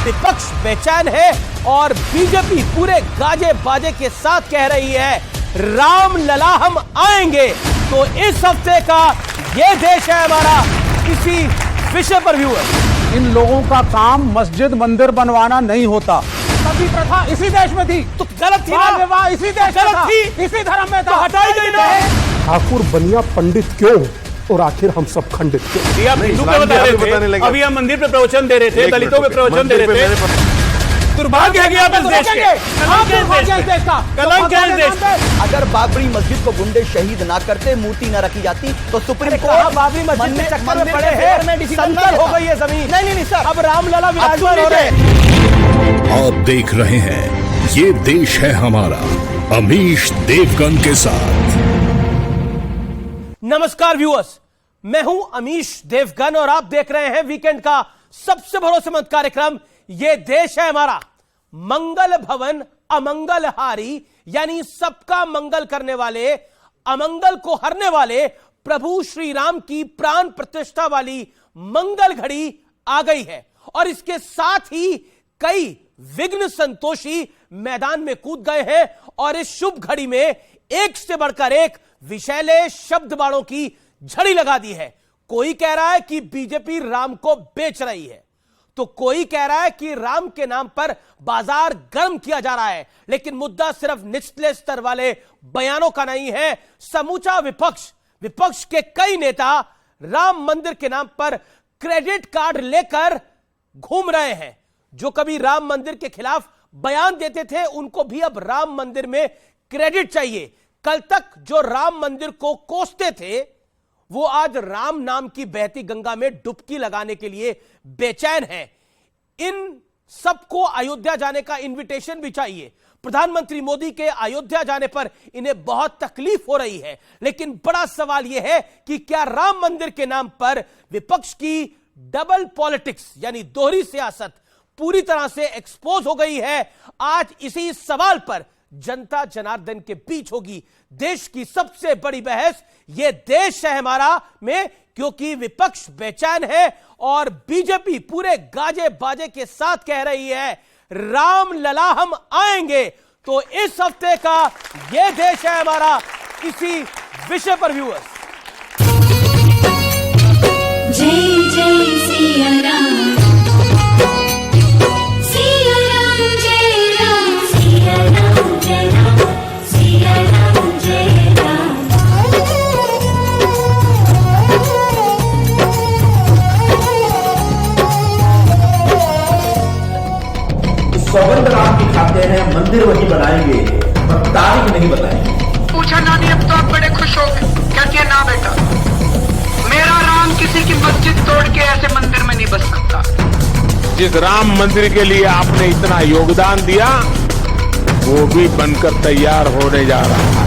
विपक्ष बेचैन है और बीजेपी पूरे गाजे बाजे के साथ कह रही है राम लला हम आएंगे। तो इस हफ्ते का ये देश है हमारा, इसी विषय पर व्यूअर्स। इन लोगों का काम मस्जिद मंदिर बनवाना नहीं होता। सभी प्रथा इसी देश में थी तो गलत थी ना? विवाह इसी देश में था, इसी धर्म में था, हटाई गई ना। ठाकुर बनिया पंडित क्यों और आखिर हम सब खंडित क्यों? आप हिंदू पे बता रहे थे, अभी हम मंदिर पे प्रवचन दे रहे थे, दलितों पे प्रवचन दे रहे थे। दुर्भाग्य है कि आप इस देश के कलंक है इस देश का। अगर बाबरी मस्जिद को गुंडे शहीद ना करते, मूर्ति ना रखी जाती तो सुप्रीम कोर्ट बाबरी मस्जिद के चक्कर में पड़े हैं, समतल हो गई है जमीन। नहीं सर, अब रामलला विराजमान हो रहे हैं। आप देख रहे हैं ये देश है हमारा, अमीश देवगन के साथ। नमस्कार व्यूअर्स, मैं हूं अमीश देवगन और आप देख रहे हैं वीकेंड का सबसे भरोसेमंद कार्यक्रम ये देश है हमारा। मंगल भवन अमंगल हारी, यानी सबका मंगल करने वाले, अमंगल को हरने वाले प्रभु श्री राम की प्राण प्रतिष्ठा वाली मंगल घड़ी आ गई है और इसके साथ ही कई विघ्न संतोषी मैदान में कूद गए हैं और इस शुभ घड़ी में एक से बढ़कर एक विषैले शब्द बाणों की झड़ी लगा दी है। कोई कह रहा है कि बीजेपी राम को बेच रही है, तो कोई कह रहा है कि राम के नाम पर बाजार गर्म किया जा रहा है। लेकिन मुद्दा सिर्फ निचले स्तर वाले बयानों का नहीं है। समूचा विपक्ष के कई नेता राम मंदिर के नाम पर क्रेडिट कार्ड लेकर घूम रहे हैं। जो कभी राम मंदिर के खिलाफ बयान देते थे, उनको भी अब राम मंदिर में क्रेडिट चाहिए। कल तक जो राम मंदिर को कोसते थे, वो आज राम नाम की बहती गंगा में डुबकी लगाने के लिए बेचैन है। इन सबको अयोध्या जाने का इनविटेशन भी चाहिए। प्रधानमंत्री मोदी के अयोध्या जाने पर इन्हें बहुत तकलीफ हो रही है। लेकिन बड़ा सवाल यह है कि क्या राम मंदिर के नाम पर विपक्ष की डबल पॉलिटिक्स यानी दोहरी सियासत पूरी तरह से एक्सपोज हो गई है? आज इसी सवाल पर जनता जनार्दन के बीच होगी देश की सबसे बड़ी बहस, यह देश है हमारा में, क्योंकि विपक्ष बेचैन है और बीजेपी पूरे गाजे बाजे के साथ कह रही है राम लला हम आएंगे। तो इस हफ्ते का यह देश है हमारा, इसी विषय पर व्यूअर्स। जय जय सिया राम, सिया राम जय राम, सिया राम जय राम, सिया राम जय राम। सौगंध राम की खाते हैं, मंदिर वही बनाएंगे पर तारीख नहीं बताएंगे। पूछा नानी, अब तो आप बड़े खुश हो गए? कहती है ना बेटा, मेरा राम किसी की मस्जिद तोड़ के ऐसे मंदिर में नहीं बस सकता। जिस राम मंदिर के लिए आपने इतना योगदान दिया, वो भी बनकर तैयार होने जा रहा है।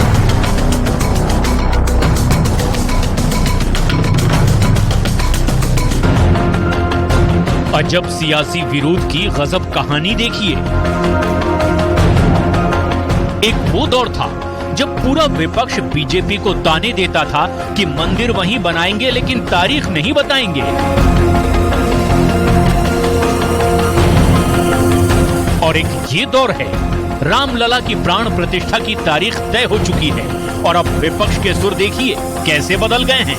अजब सियासी विरोध की गजब कहानी देखिए। एक वो दौर था जब पूरा विपक्ष बीजेपी को ताने देता था कि मंदिर वहीं बनाएंगे लेकिन तारीख नहीं बताएंगे। और एक ये दौर है रामलला की प्राण प्रतिष्ठा की तारीख तय हो चुकी है और अब विपक्ष के सुर देखिए कैसे बदल गए हैं।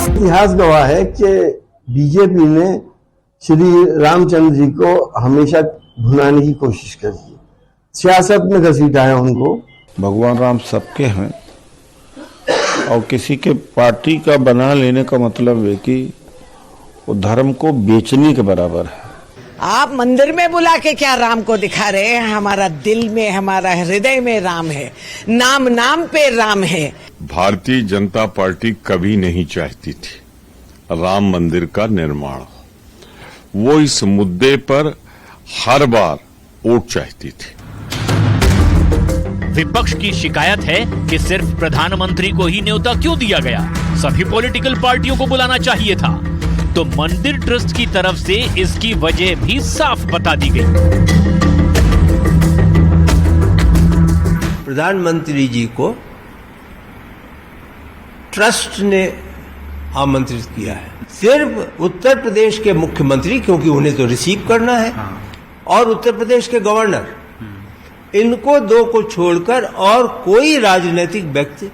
इतिहास गवाह है कि बीजेपी ने श्री रामचंद्र जी को हमेशा भुनाने की कोशिश करी, सियासत में घसीटा है उनको। भगवान राम सबके हैं और किसी के पार्टी का बना लेने का मतलब है कि वो धर्म को बेचने के बराबर है। आप मंदिर में बुला के क्या राम को दिखा रहे हैं? हमारा दिल में, हमारा हृदय में राम है, नाम नाम पे राम है। भारतीय जनता पार्टी कभी नहीं चाहती थी राम मंदिर का निर्माण। वो इस मुद्दे पर हर बार वोट चाहती थी। विपक्ष की शिकायत है कि सिर्फ प्रधानमंत्री को ही न्योता क्यों दिया गया, सभी पॉलिटिकल पार्टियों को बुलाना चाहिए था। तो मंदिर ट्रस्ट की तरफ से इसकी वजह भी साफ बता दी गई। प्रधानमंत्री जी को ट्रस्ट ने आमंत्रित किया है। सिर्फ उत्तर प्रदेश के मुख्यमंत्री, क्योंकि उन्हें तो रिसीव करना है, और उत्तर प्रदेश के गवर्नर, इनको दो को छोड़कर और कोई राजनीतिक व्यक्ति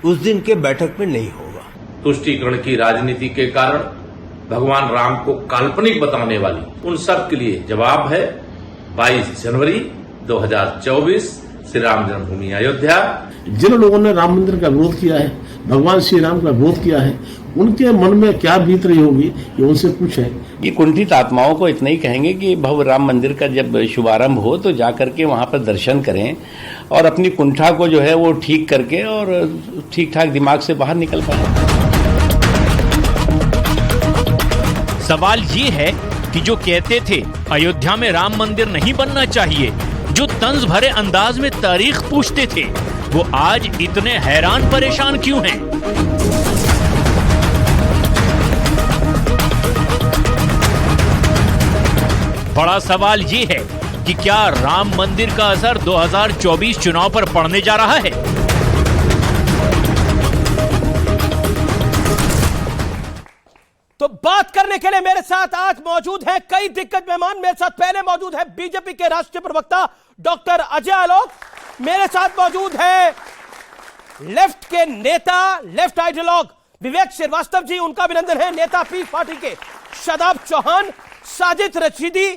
उस दिन के बैठक में नहीं होगा। तुष्टीकरण की राजनीति के कारण भगवान राम को काल्पनिक बताने वाली उन सब के लिए जवाब है 22 जनवरी 2024 श्री राम जन्मभूमि अयोध्या। जिन लोगों ने राम मंदिर का विरोध किया है, भगवान श्री राम का विरोध किया है, उनके मन में क्या बीत रही होगी ये उनसे पूछें। ये कुंठित आत्माओं को इतना ही कहेंगे कि भव्य राम मंदिर का जब शुभारंभ हो तो जाकर के वहां पर दर्शन करें और अपनी कुंठा को जो है वो ठीक करके और ठीक ठाक दिमाग से बाहर निकल पाए। सवाल ये है कि जो कहते थे अयोध्या में राम मंदिर नहीं बनना चाहिए, जो तंज भरे अंदाज में तारीख पूछते थे, वो आज इतने हैरान परेशान क्यों हैं? बड़ा सवाल ये है कि क्या राम मंदिर का असर 2024 चुनाव पर पड़ने जा रहा है? तो बात करने के लिए मेरे साथ आज मौजूद हैं कई दिग्गज मेहमान। मेरे साथ पहले मौजूद है बीजेपी के राष्ट्रीय प्रवक्ता डॉक्टर अजय आलोक। मेरे साथ मौजूद है लेफ्ट के नेता, लेफ्ट आइडियोलॉग विवेक श्रीवास्तव जी, उनका अभिनंदन है। नेता पीस पार्टी के शादाब चौहान, साजिद रशीदी,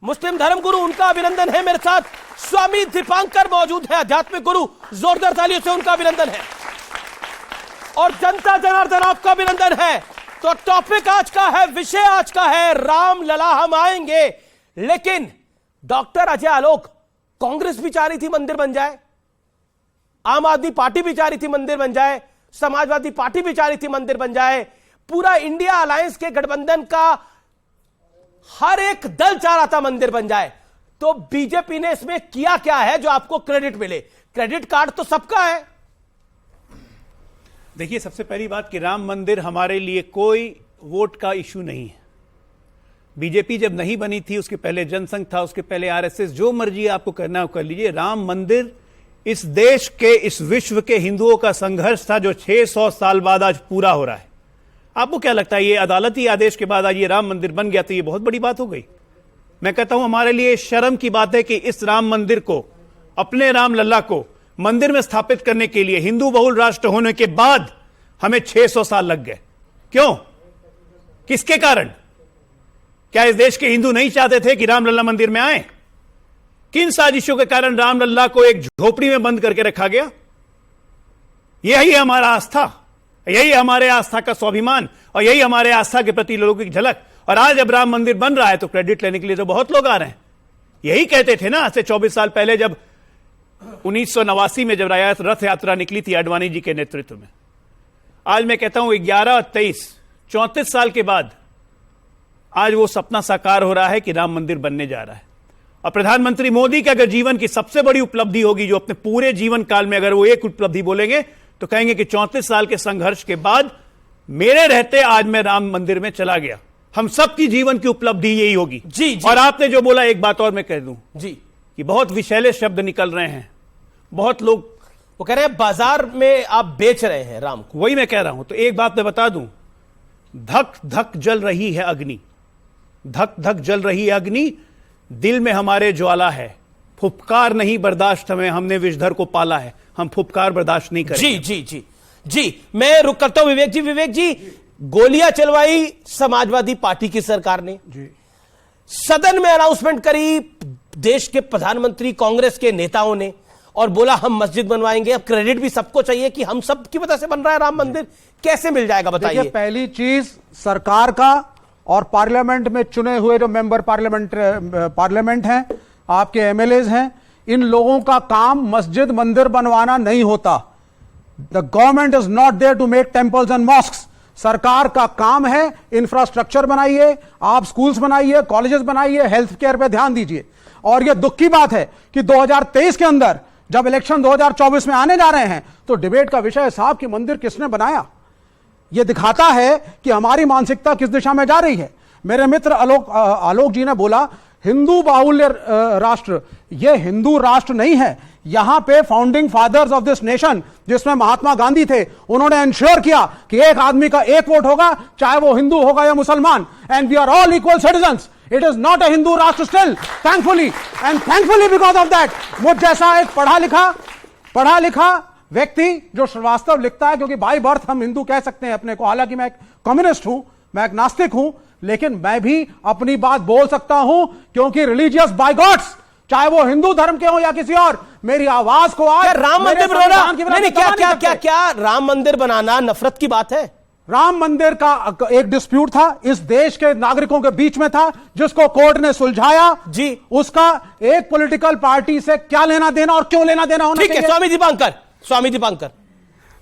मुस्लिम धर्मगुरु, उनका अभिनंदन है। मेरे साथ स्वामी दीपांकर मौजूद है, आध्यात्मिक गुरु, जोरदार तालियों से उनका अभिनंदन है। और जनता जनार्दन, आपका अभिनंदन है। तो टॉपिक आज का है, विषय आज का है राम लला हम आएंगे। लेकिन डॉक्टर अजय आलोक, कांग्रेस भी चाह रही थी मंदिर बन जाए, आम आदमी पार्टी भी चाह रही थी मंदिर बन जाए, समाजवादी पार्टी भी चाह रही थी मंदिर बन जाए, पूरा इंडिया अलायंस के गठबंधन का हर एक दल चाह रहा था मंदिर बन जाए। तो बीजेपी ने इसमें किया क्या है जो आपको क्रेडिट मिले? क्रेडिट कार्ड तो सबका है। देखिए, सबसे पहली बात कि राम मंदिर हमारे लिए कोई वोट का इशू नहीं है। बीजेपी जब नहीं बनी थी, उसके पहले जनसंघ था, उसके पहले आरएसएस, जो मर्जी आपको करना है वो कर लीजिए। राम मंदिर इस देश के, इस विश्व के हिंदुओं का संघर्ष था जो 600 साल बाद आज पूरा हो रहा है। आपको क्या लगता है ये अदालती आदेश के बाद आज ये राम मंदिर बन गया तो ये बहुत बड़ी बात हो गई? मैं कहता हूं हमारे लिए शर्म की बात है कि इस राम मंदिर को, अपने राम लल्ला को मंदिर में स्थापित करने के लिए हिंदू बहुल राष्ट्र होने के बाद हमें 600 साल लग गए। क्यों? किसके कारण? क्या इस देश के हिंदू नहीं चाहते थे कि राम लल्ला मंदिर में आए? किन साजिशों के कारण राम लल्ला को एक झोपड़ी में बंद करके रखा गया? यही हमारा आस्था, यही हमारे आस्था का स्वाभिमान और यही हमारे आस्था के प्रति लोगों की झलक। और आज जब राम मंदिर बन रहा है तो क्रेडिट लेने के लिए तो बहुत लोग आ रहे हैं। यही कहते थे ना आज से 24 साल पहले, जब 1989 में जब रथ यात्रा निकली थी आडवाणी जी के नेतृत्व में। आज मैं कहता हूं 11 और 23, 34 साल के बाद आज वो सपना साकार हो रहा है कि राम मंदिर बनने जा रहा है। और प्रधानमंत्री मोदी के अगर जीवन की सबसे बड़ी उपलब्धि होगी, जो अपने पूरे जीवन काल में अगर वो एक उपलब्धि बोलेंगे तो कहेंगे कि 34 साल के संघर्ष के बाद मेरे रहते आज मैं राम मंदिर में चला गया। हम सबकी जीवन की उपलब्धि यही होगी। जी। और आपने जो बोला, एक बात और मैं कह दूं जी, कि बहुत विषैले शब्द निकल रहे हैं। बहुत लोग वो कह रहे हैं बाजार में आप बेच रहे हैं राम को। वही मैं कह रहा हूं। तो एक बात मैं बता दूं, धक धक जल रही है अग्नि, धक धक जल रही है अग्नि, दिल में हमारे ज्वाला है। फुफकार नहीं बर्दाश्त हमें, हमने विषधर को पाला है, हम फुफकार बर्दाश्त नहीं करेंगे। जी जी जी जी, मैं रुक करता हूं विवेक जी। विवेक जी, गोलियां चलवाई समाजवादी पार्टी की सरकार ने जी, सदन में अनाउंसमेंट करी देश के प्रधानमंत्री कांग्रेस के नेताओं ने और बोला हम मस्जिद बनवाएंगे। अब क्रेडिट भी सबको चाहिए कि हम सब की वजह से बन रहा है राम मंदिर, कैसे मिल जाएगा बताइए? पहली चीज, सरकार का और पार्लियामेंट में चुने हुए जो मेंबर पार्लियामेंट हैं, आपके एमएलएज हैं, इन लोगों का काम मस्जिद मंदिर बनवाना नहीं होता। The government is not there to make temples and mosques. सरकार का काम है इंफ्रास्ट्रक्चर बनाइए, आप स्कूल्स बनाइए, कॉलेजेस बनाइए, हेल्थ केयर पे ध्यान दीजिए। और यह दुख की बात है कि 2023 के अंदर जब इलेक्शन 2024 में आने जा रहे हैं तो डिबेट का विषय है साहब कि मंदिर किसने बनाया। यह दिखाता है कि हमारी मानसिकता किस दिशा में जा रही है। मेरे मित्र आलोक जी ने बोला हिंदू बाहुल्य राष्ट्र, यह हिंदू राष्ट्र नहीं है, यहां पे founding fathers of this nation जिसमें महात्मा गांधी थे, उन्होंने इंश्योर किया कि एक आदमी का एक वोट होगा, चाहे वो हिंदू होगा या मुसलमान, and we are all equal citizens. It is not a Hindu rashtra still, thankfully, and thankfully because of that मुझ जैसा एक पढ़ा लिखा व्यक्ति जो श्रीवास्तव लिखता है, क्योंकि बाय बर्थ हम हिंदू कह सकते हैं अपने को, हालांकि मैं एक कम्युनिस्ट हूं, मैं एक नास्तिक हूं, लेकिन मैं भी अपनी बात बोल सकता हूं, क्योंकि रिलीजियस बाय गॉड्स, चाहे वो हिंदू धर्म के हो या किसी और, मेरी आवाज को आज राम मंदिर बनाना, नहीं क्या राम मंदिर बनाना नफरत की बात है? राम मंदिर का एक डिस्प्यूट था, इस देश के नागरिकों के बीच में था, जिसको कोर्ट ने सुलझाया जी. उसका एक पॉलिटिकल पार्टी से क्या लेना देना और क्यों लेना देना होना चाहिए? ठीक है, स्वामी दीपांकर,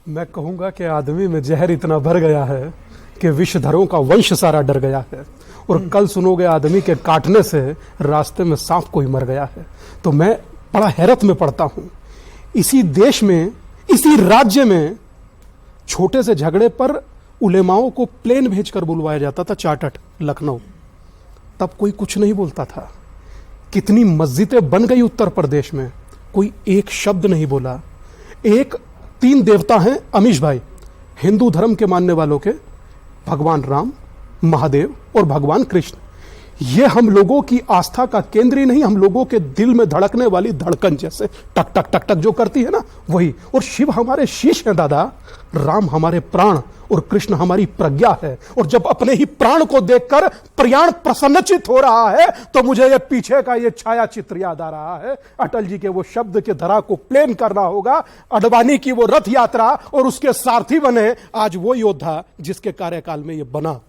मैं कहूंगा कि आदमी में जहर इतना भर गया है कि विषधरों का वंश सारा डर गया है. और कल सुनोगे आदमी के काटने से रास्ते में सांप कोई मर गया है. तो मैं बड़ा हैरत में पड़ता हूं. इसी देश में, इसी राज्य में छोटे से झगड़े पर उलेमाओं को प्लेन भेजकर बुलवाया जाता था चार्टर्ड लखनऊ, तब कोई कुछ नहीं बोलता था. कितनी मस्जिदें बन गई उत्तर प्रदेश में, कोई एक शब्द नहीं बोला. एक 3 देवता हैं अमीश भाई, हिंदू धर्म के मानने वालों के, भगवान राम, महादेव और भगवान कृष्ण. ये हम लोगों की आस्था का केंद्र ही नहीं, हम लोगों के दिल में धड़कने वाली धड़कन जैसे टक टक टक टक जो करती है ना, वही. और शिव हमारे शीश हैं दादा, राम हमारे प्राण और कृष्ण हमारी प्रज्ञा है. और जब अपने ही प्राण को देखकर प्राण प्रसन्नचित हो रहा है, तो मुझे ये पीछे का ये छाया चित्र याद आ रहा है. अटल जी के वो शब्द के धरा को प्लेन करना होगा, अडवाणी की वो रथ यात्रा और उसके सारथी बने आज वो योद्धा जिसके कार्यकाल में ये बना.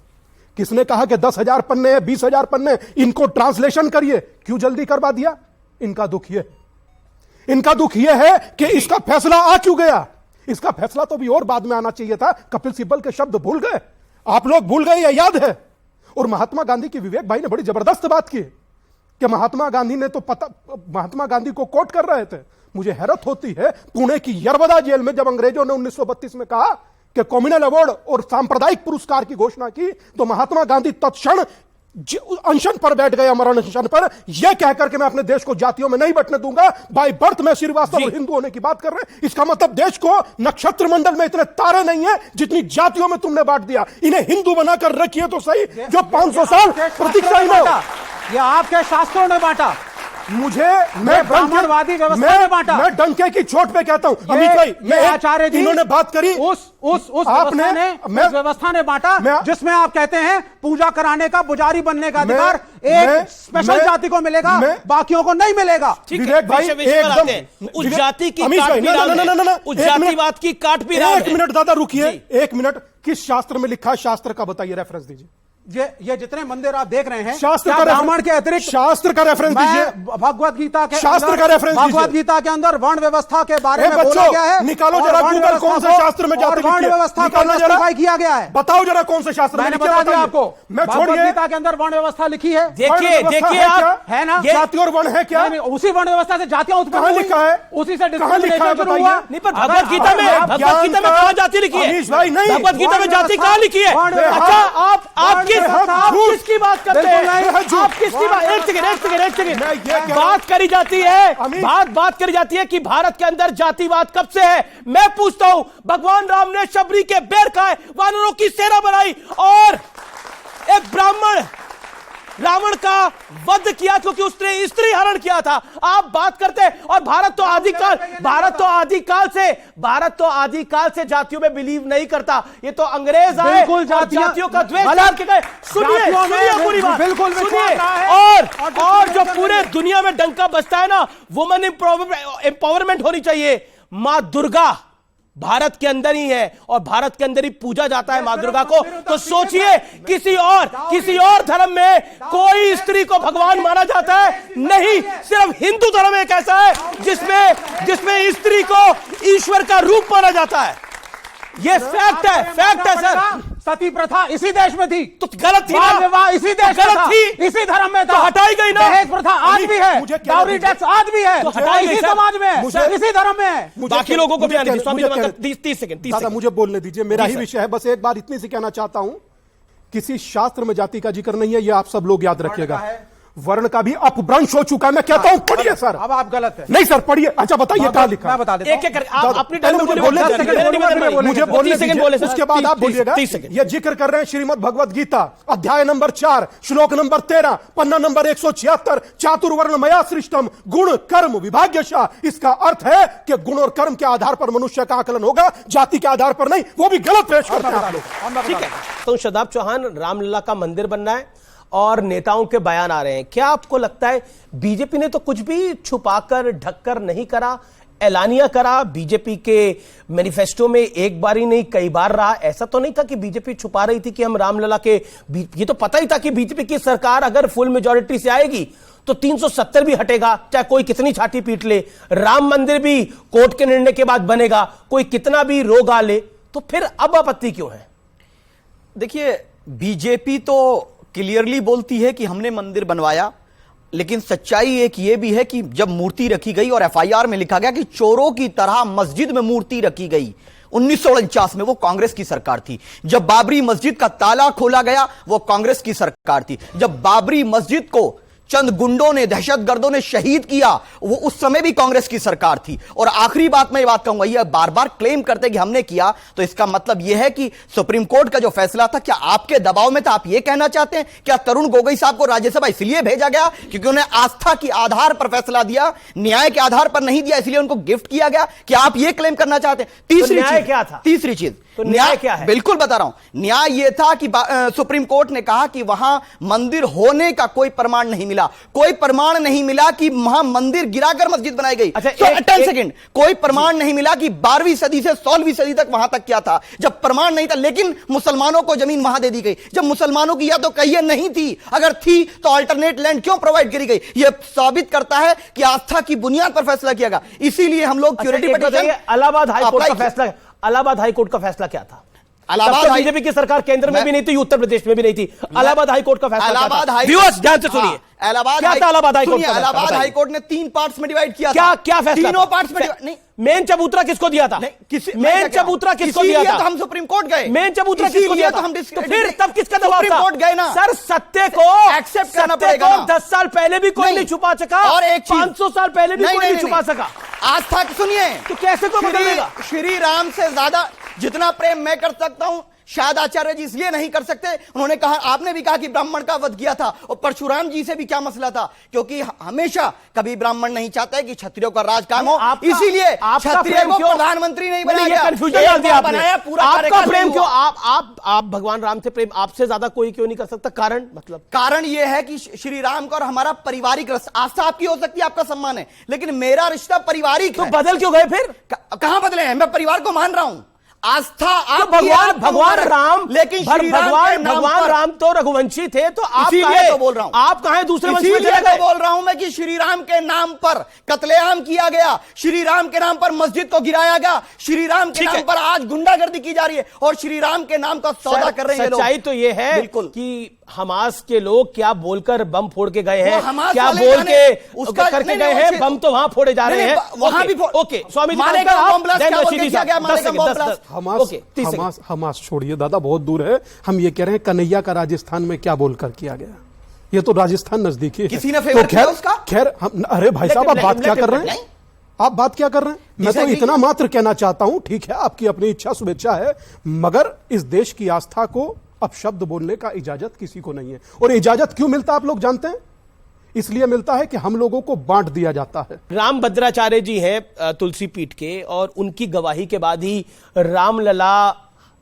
किसने कहा कि 10,000 पन्ने है, 20,000 पन्ने, इनको ट्रांसलेशन करिए, क्यों जल्दी करवा दिया? इनका दुख ये है कि इसका फैसला आ क्यों गया. इसका फैसला तो भी और बाद में आना चाहिए था. कपिल सिब्बल के शब्द भूल गए, आप लोग भूल गए, यह याद है. और महात्मा गांधी की, विवेक भाई ने बड़ी जबरदस्त बात की कि महात्मा गांधी ने तो महात्मा गांधी को कोट कर रहे थे. मुझे हैरत होती है, पुणे की यरवदा जेल में जब अंग्रेजों ने 1932 में कहा कि कम्युनल अवार्ड और सांप्रदायिक पुरस्कार की घोषणा की, तो महात्मा गांधी तत्क्षण अनशन पर बैठ गए, अमरण अनशन पर, यह कहकर के मैं अपने देश को जातियों में नहीं बंटने दूंगा. बाय बर्थ में श्रीवास्तव और हिंदू होने की बात कर रहे हैं. इसका मतलब देश को नक्षत्र मंडल में इतने तारे नहीं है जितनी जातियों में तुमने बांट दिया. इन्हें हिंदू बनाकर रखिए तो सही, जो 500 साल प्रतीक्षा. ये आपके शास्त्रों ने बांटा, मैं ब्राह्मणवादी व्यवस्था में बांटा. मैं डंके की चोट पे कहता हूं अमित भाई, मैं आचार्य जी, इन्होंने बात करी उस व्यवस्था ने बांटा जिसमें आप कहते हैं पूजा कराने का, पुजारी बनने का अधिकार एक स्पेशल जाति को मिलेगा, बाकियों को नहीं मिलेगा. विवेक भाई एकदम उस जाति की उस जातिवाद की काट भी रहा है. 1 मिनट दादा रुकिए, 1 मिनट. किस शास्त्र में लिखा है? शास्त्र का बताइए, रेफरेंस दीजिए. ये जितने मंदिर आप देख रहे हैं, शास्त्र का ब्राह्मण के अतिरिक्त शास्त्र का रेफरेंस दीजिए. भगवत गीता के शास्त्र का रेफरेंस दीजिए. भगवत गीता के अंदर वर्ण व्यवस्था के बारे में बोला गया है. निकालो जरा गूगल, कौन से शास्त्र में जाति वर्ण व्यवस्था को जस्टिफाई किया गया है. बताओ जरा कौन से शास्त्र में. मैंने बता दिया आपको, मैं भगवत गीता के अंदर वर्ण व्यवस्था लिखी है. देखिए आप, है ना, जाति और वर्ण है क्या? उसी वर्ण व्यवस्था से जातियां उत्पन्न हुई, लिखा है, उसी से डिस्क्रिमिनेशन शुरू हुआ. नहीं, पर भगवत गीता में कहां जाति लिखी है? भगवत गीता में जाति कहां लिखी है? अच्छा, आप किसकी बात करते हैं? आप किसकी बात? एक सेकंड बात करी जाती है, बात करी जाती है कि भारत के अंदर जातिवाद कब से है. मैं पूछता हूं, भगवान राम ने शबरी के बेर खाए, वानरों की सेना बनाई और एक ब्राह्मण रावण का वध किया क्योंकि उसने स्त्री हरण किया था. आप बात करते हैं, और भारत तो आदिकाल से जातियों में बिलीव नहीं करता. ये तो अंग्रेज आए, जातियों का द्वेष करके गए. सुनिए पूरी बात, सुनिए. और जो पूरे दुनिया में डंका बजता है ना, वुमेन एम्पावरमेंट होनी चाहिए. मां दुर्गा भारत के अंदर ही है और भारत के अंदर ही पूजा जाता है मां दुर्गा को. तो सोचिए, किसी और धर्म में कोई स्त्री को भगवान माना जाता है? नहीं, सिर्फ हिंदू धर्म एक ऐसा है जिसमें स्त्री को ईश्वर का रूप माना जाता है. ये फैक्ट है सर. सती प्रथा इसी देश में थी, तो गलत थी ना? विवाह इसी देश में था, इसी धर्म में था, तो हटाई गई ना? दहेज प्रथा आज भी है, डाउरी टैक्स आज भी है, तो हटाई गई. इसी समाज में है, इसी धर्म में है. बाकी लोगों को भी आने दीजिए. स्वामी दीपांकर 30 सेकंड दादा मुझे बोलने दीजिए, मेरा ही विषय है. बस एक बात इतनी सी कहना चाहता हूं, किसी शास्त्र में जाति का जिक्र नहीं है, यह आप सब लोग याद रखिएगा. वर्ण का भी अपभ्रंश हो चुका है। मैं कहता हूं पढ़िए सर। अब आप गलत है। नहीं सर पढ़िए। अच्छा बताइए क्या लिखा। मैं बता देता हूं। एक-एक करके आप अपनी मुझे बोलने मुझे बोलने बोले दीजिए। उसके बाद आप बोलिएगा। ये जिक्र कर रहे हैं श्रीमद् भगवद गीता अध्याय नंबर 4 श्लोक नंबर 13 पन्ना नंबर 176 चातुर्वर्ण मया सृष्टम गुण कर्म विभाग्यशः। इसका अर्थ है कि गुण और कर्म के आधार पर मनुष्य का आकलन होगा, जाति के आधार पर नहीं। वो भी गलत पेश करते हैं आप लोग। ठीक है, तो शदाब चौहान रामलला का मंदिर बनना है और नेताओं के बयान आ रहे हैं। क्या आपको लगता है बीजेपी ने तो कुछ भी छुपाकर ढककर नहीं करा, ऐलानिया करा? बीजेपी के मैनिफेस्टो में एक बार ही नहीं कई बार रहा। ऐसा तो नहीं था कि बीजेपी छुपा रही थी कि हम रामलला के, ये तो पता ही था कि बीजेपी की सरकार अगर फुल मेजॉरिटी से आएगी तो 370 भी हटेगा, चाहे कोई कितनी छाती पीट ले। राम मंदिर भी कोर्ट के निर्णय के बाद बनेगा, कोई कितना भी रोग आ ले। तो फिर अब आपत्ति क्यों है? देखिए, बीजेपी तो क्लियरली बोलती है कि हमने मंदिर बनवाया, लेकिन सच्चाई एक ये भी है कि जब मूर्ति रखी गई और एफआईआर में लिखा गया कि चोरों की तरह मस्जिद में मूर्ति रखी गई, 1949 में, वो कांग्रेस की सरकार थी। जब बाबरी मस्जिद का ताला खोला गया, वो कांग्रेस की सरकार थी। जब बाबरी मस्जिद को चंद गुंडों ने, दहशतगर्दों ने शहीद किया, वो उस समय भी कांग्रेस की सरकार थी। और आखिरी बात मैं ये बात कहूंगा, ये बार बार क्लेम करते कि हमने किया, तो इसका मतलब यह है कि सुप्रीम कोर्ट का जो फैसला था, क्या आपके दबाव में था? आप ये कहना चाहते हैं क्या तरुण गोगोई साहब को राज्यसभा इसलिए भेजा गया क्योंकि उन्हें आस्था के आधार पर फैसला दिया, न्याय के आधार पर नहीं दिया, इसलिए उनको गिफ्ट किया गया? क्या आप ये क्लेम करना चाहते हैं? तीसरी चीज क्या था? तीसरी चीज तो न्याय क्या है? बिल्कुल बता रहा हूं। न्याय यह था कि सुप्रीम कोर्ट ने कहा कि वहां मंदिर होने का कोई प्रमाण नहीं मिला। कोई प्रमाण नहीं मिला कि वहां मंदिर गिराकर मस्जिद बनाई गई। अच्छा, तो 10 सेकंड, कोई प्रमाण नहीं मिला कि 12वीं सदी से 16वीं सदी तक वहां तक क्या था, जब प्रमाण नहीं था। लेकिन मुसलमानों को जमीन वहां दे दी गई, जब मुसलमानों की या तो कहिए नहीं थी, अगर थी तो अल्टरनेट लैंड क्यों प्रोवाइड करी गई? यह साबित करता है कि आस्था की बुनियाद पर फैसला किया गया। इसीलिए हम लोग इलाहाबाद हाईकोर्ट का फैसला, इलाहाबाद हाईकोर्ट का फैसला क्या था? बीजेपी की सरकार केंद्र में भी नहीं थी, उत्तर प्रदेश में भी नहीं थी। इलाहाबाद हाईकोर्ट का फैसला ध्यान से सुनिए। इलाहाबाद हाईकोर्ट ने 3 पार्ट्स में डिवाइड किया। क्या फैसला? तीनों पार्ट्स में नहीं। मेन चबूतरा किसको दिया था? मेन चबूतरा किसको दिया था? तो हम सुप्रीम कोर्ट गए। मेन चबूतरा किसको दिया था? तो फिर तब किसका दबाव था? कोर्ट गए ना सर। सत्य को एक्सेप्ट करना पड़ेगा। 10 साल पहले भी कोई नहीं छुपा सका, और 500 साल पहले भी कोई नहीं छुपा सका। आस्था सुनिए, तो कैसे को बदलेगा? श्री राम से ज्यादा जितना प्रेम मैं कर सकता हूं, शायद आचार्य जी इसलिए नहीं कर सकते। उन्होंने कहा, आपने भी कहा कि ब्राह्मण का वध किया था, और परशुराम जी से भी क्या मसला था? क्योंकि हमेशा कभी ब्राह्मण नहीं चाहते कि क्षत्रियों का राज कायम हो, इसीलिए क्षत्रिय को प्रधानमंत्री नहीं बनाया गया। कंफ्यूजन डाल दिया आपने। आपका प्रेम क्यों? आप भगवान राम से प्रेम आपसे ज्यादा कोई क्यों नहीं कर सकता? कारण मतलब कारण यह है कि श्री राम का और हमारा पारिवारिक आस्था आपकी हो सकती है, आपका सम्मान है, लेकिन मेरा रिश्ता पारिवारिक। तो बदल क्यों गए फिर? कहां बदले हैं? मैं परिवार को मान रहा हूं। आस्था तो भगवान राम, लेकिन भगवान राम तो रघुवंशी थे, तो आप तो बोल रहा हूं, आप कहां दूसरे वंश में चले गए? बोल रहा हूं मैं कि श्री राम के नाम पर कत्लेआम किया गया, श्री राम के नाम पर मस्जिद को गिराया गया, श्री राम के नाम पर आज गुंडागर्दी की जा रही है, और श्री राम के नाम का सौदा कर रहे हैं लोग। सच्चाई तो ये है बिल्कुल कि हमास के लोग क्या बोलकर बम फोड़ के गए हैं, क्या बोल के उसका करके गए हैं, बम तो वहां फोड़े जा रहे हैं, वहां भी। ओके स्वामी हमास छोड़िए दादा, बहुत दूर है। हम ये कह रहे हैं कन्हैया का राजस्थान में क्या बोलकर किया गया, ये तो राजस्थान नजदीकी है। किसी ने फेवर किया उसका? खैर अरे भाई साहब, आप बात क्या कर रहे हैं? आप बात क्या कर रहे हैं? मैं तो इतना मात्र कहना चाहता हूं, ठीक है आपकी अपनी इच्छा, शुभेच्छा है, मगर इस देश की आस्था को अब शब्द बोलने का इजाजत किसी को नहीं है। और इजाजत क्यों मिलता है आप लोग जानते हैं? इसलिए मिलता है कि हम लोगों को बांट दिया जाता है। राम भद्राचार्य जी हैं तुलसी पीठ के, और उनकी गवाही के बाद ही रामलला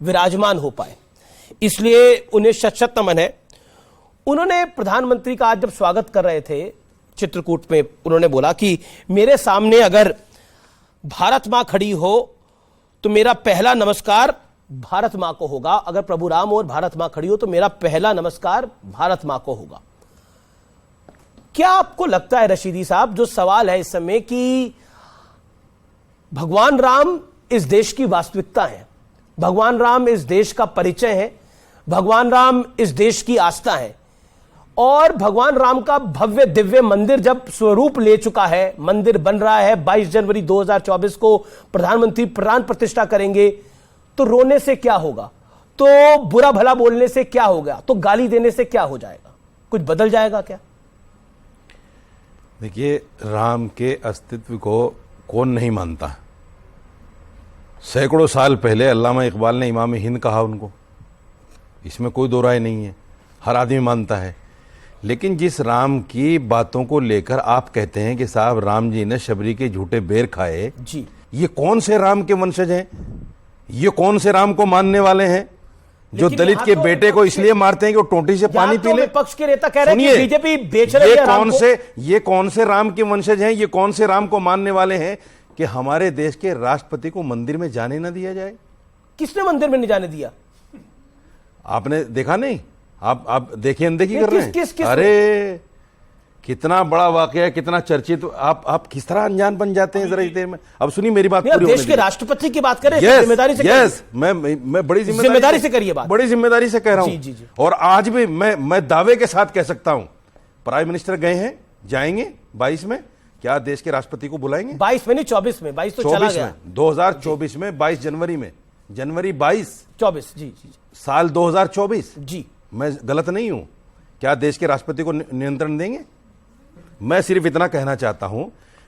विराजमान हो पाए, इसलिए उन्हें शत नमन है। उन्होंने प्रधानमंत्री का आज जब स्वागत कर रहे थे चित्रकूट में, उन्होंने बोला कि मेरे सामने अगर भारत मां खड़ी हो तो मेरा पहला नमस्कार भारत मां को होगा, अगर प्रभु राम और भारत मां खड़ी हो तो मेरा पहला नमस्कार भारत मां को होगा। क्या आपको लगता है रशीदी साहब, जो सवाल है इस समय कि भगवान राम इस देश की वास्तविकता है, भगवान राम इस देश का परिचय है, भगवान राम इस देश की आस्था है, और भगवान राम का भव्य दिव्य मंदिर जब स्वरूप ले चुका है, मंदिर बन रहा है, 22 जनवरी 2024 को प्रधानमंत्री प्राण प्रतिष्ठा करेंगे, तो रोने से क्या होगा? तो बुरा भला बोलने से क्या होगा? तो गाली देने से क्या हो जाएगा? कुछ बदल जाएगा क्या? देखिए, राम के अस्तित्व को कौन नहीं मानता। सैकड़ों साल पहले अल्लामा इकबाल ने इमाम हिंद कहा उनको, इसमें कोई दो राय नहीं है, हर आदमी मानता है। लेकिन जिस राम की बातों को लेकर आप कहते हैं कि साहब राम जी ने शबरी के झूठे बेर खाए जी, ये कौन से राम के वंशज हैं? ये कौन से राम को मानने वाले हैं जो दलित के बेटे को इसलिए मारते हैं कि वो टोंटी से पानी पी ले? विपक्ष के नेता कह रहे हैं कि बीजेपी बेच रही है राम को। ये कौन से राम के वंशज हैं? ये कौन से राम को मानने वाले हैं कि हमारे देश के राष्ट्रपति को मंदिर में जाने ना दिया जाए? किसने मंदिर में नहीं जाने दिया? आपने देखा नहीं? आप देखिए अनदेखी कर रहे हैं। किस अरे कितना बड़ा वाकया, कितना चर्चित। आप किस तरह अनजान बन जाते हैं जरा इस देर में। अब सुनिए मेरी बात पूरी। देश के राष्ट्रपति की बात करें, जिम्मेदारी से मैं बड़ी जिम्मेदारी से करिए बात। बड़ी जिम्मेदारी से कह रहा हूं। और आज भी मैं दावे के साथ कह सकता हूं, प्राइम मिनिस्टर गए हैं, जाएंगे 22 में। क्या देश के राष्ट्रपति को बुलाएंगे? 22 में नहीं, 24 में। 22 तो चला गया। 2024 में 22 जनवरी में, जनवरी 24 जी साल 2024 जी। मैं गलत नहीं हूं। क्या देश के राष्ट्रपति को नियंत्रण देंगे? मैं सिर्फ इतना कहना चाहता हूं,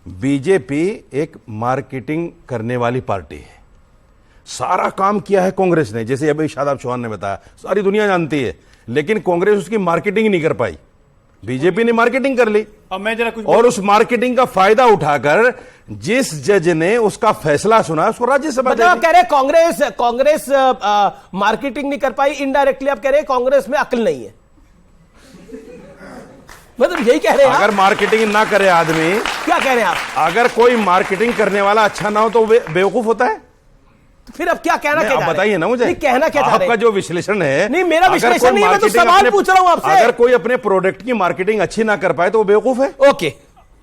बीजेपी एक मार्केटिंग करने वाली पार्टी है। सारा काम किया है कांग्रेस ने, जैसे अभी शादाब चौहान ने बताया, सारी दुनिया जानती है। लेकिन कांग्रेस उसकी मार्केटिंग नहीं कर पाई, बीजेपी ने मार्केटिंग कर ली। अब मैं जरा कुछ और उस मार्केटिंग का फायदा उठाकर जिस जज ने उसका फैसला सुना उसको राज्यसभा मतलब आप कह रहे हैं कांग्रेस मार्केटिंग नहीं कर पाई। इनडायरेक्टली आप कह रहे हैं कांग्रेस में अक्ल नहीं है, मतलब यही कह रहे हैं। अगर मार्केटिंग ना करे आदमी, क्या कह रहे हैं आप? अगर कोई मार्केटिंग करने वाला अच्छा ना हो तो बेवकूफ होता है। तो फिर अब क्या कहना क्या? आप बताइए ना मुझे, कहना क्या? आपका जो विश्लेषण है। नहीं, मेरा विश्लेषण नहीं है, मैं तो सवाल पूछ रहा हूं आपसे। अगर कोई अपने प्रोडक्ट की मार्केटिंग अच्छी ना कर पाए तो वो बेवकूफ है। ओके,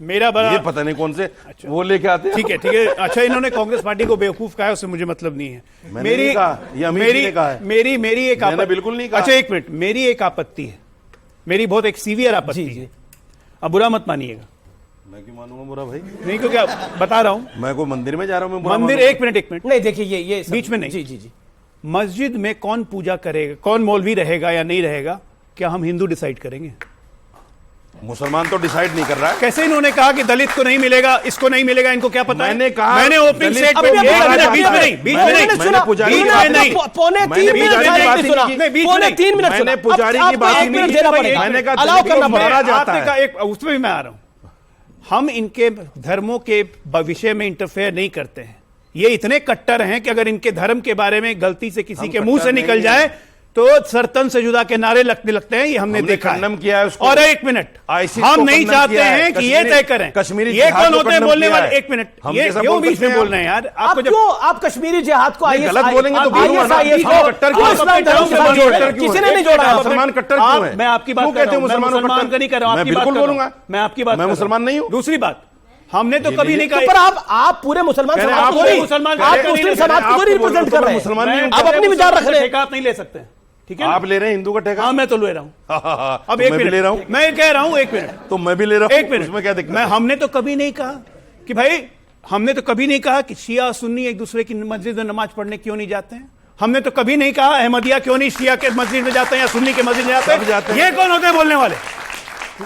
मेरा बड़ा ये पता नहीं कौन से वो लेके आते हैं। ठीक है। अच्छा, इन्होंने कांग्रेस पार्टी को बेवकूफ कहा है, उससे मुझे मतलब नहीं है। मेरी एक बिल्कुल नहीं कहा। अच्छा एक मिनट, मेरी एक आपत्ति है, मेरी बहुत एक सीवियर आपत्ति है। अब बुरा मत मानिएगा। मैं क्यों मानूंगा बुरा भाई? नहीं, क्योंकि बता रहा हूं, मैं कोई मंदिर में जा रहा हूं, मंदिर। एक मिनट नहीं, देखिए ये बीच में नहीं। जी। मस्जिद में कौन पूजा करेगा, कौन मौलवी रहेगा या नहीं रहेगा, क्या हम हिंदू डिसाइड करेंगे? मुसलमान तो डिसाइड नहीं कर रहा है। कैसे इन्होंने कहा कि दलित को नहीं मिलेगा, इसको नहीं मिलेगा, इनको क्या पता? मैंने कहा, मैंने ओपनिंग स्टेटमेंट बीच में नहीं, पौने 3 मिनट मैंने पुजारी की बात ही नहीं की। मैंने कहा मारा जाता है। उसमें भी मैं आ रहा हूं। हम इनके धर्मों के विषय में इंटरफेयर नहीं करते हैं। ये इतने कट्टर हैं कि अगर इनके धर्म के बारे में गलती से किसी के मुंह से निकल जाए तो सरतन से जुदा के नारे लगते हैं। ये हमने देखा है। किया है उसको। और एक मिनट, हम नहीं चाहते हैं कि ये तय करें कश्मीरी ये कौन होते हैं बोलने वाले। एक मिनट, ये क्यों बीच में बोल रहे हैं यार? आप क्यों आप कश्मीरी जिहाद को गलत बोलेंगे तो किसी ने नहीं जोड़ा। मुसलमान कट्टर क्यों है? मैं आपकी बात कहते हैं मुसलमानों मुसलमान का नहीं कर रहा हूं, मैं बिल्कुल बोलूंगा। मैं आपकी बात, मैं मुसलमान नहीं हूं। दूसरी बात, हमने तो कभी नहीं कहा। पर आप पूरे मुसलमान समाज को, आप मुस्लिम समाज को रिप्रेजेंट कर रहे हैं। मुसलमान आप अपनी विचार रख रहे हैं। ठेका नहीं ले सकते, ठीक है? आप ले रहे हैं हिंदू का ठेका? हाँ, मैं तो ले रहा हूं। अब एक मिनट ले रहा हूं, मैं कह रहा हूं। एक मिनट, तो मैं भी ले रहा हूं। एक मिनट, उसमें क्या दिक्कत? हमने तो कभी नहीं कहा कि भाई, हमने तो कभी नहीं कहा कि शिया सुन्नी एक दूसरे की मस्जिद में नमाज पढ़ने क्यों नहीं जाते हैं। हमने तो कभी नहीं कहा अहमदिया क्यों नहीं शिया के मस्जिद में जाते हैं या सुन्नी के मस्जिद में जाते हैं। ये कौन होते हैं बोलने वाले?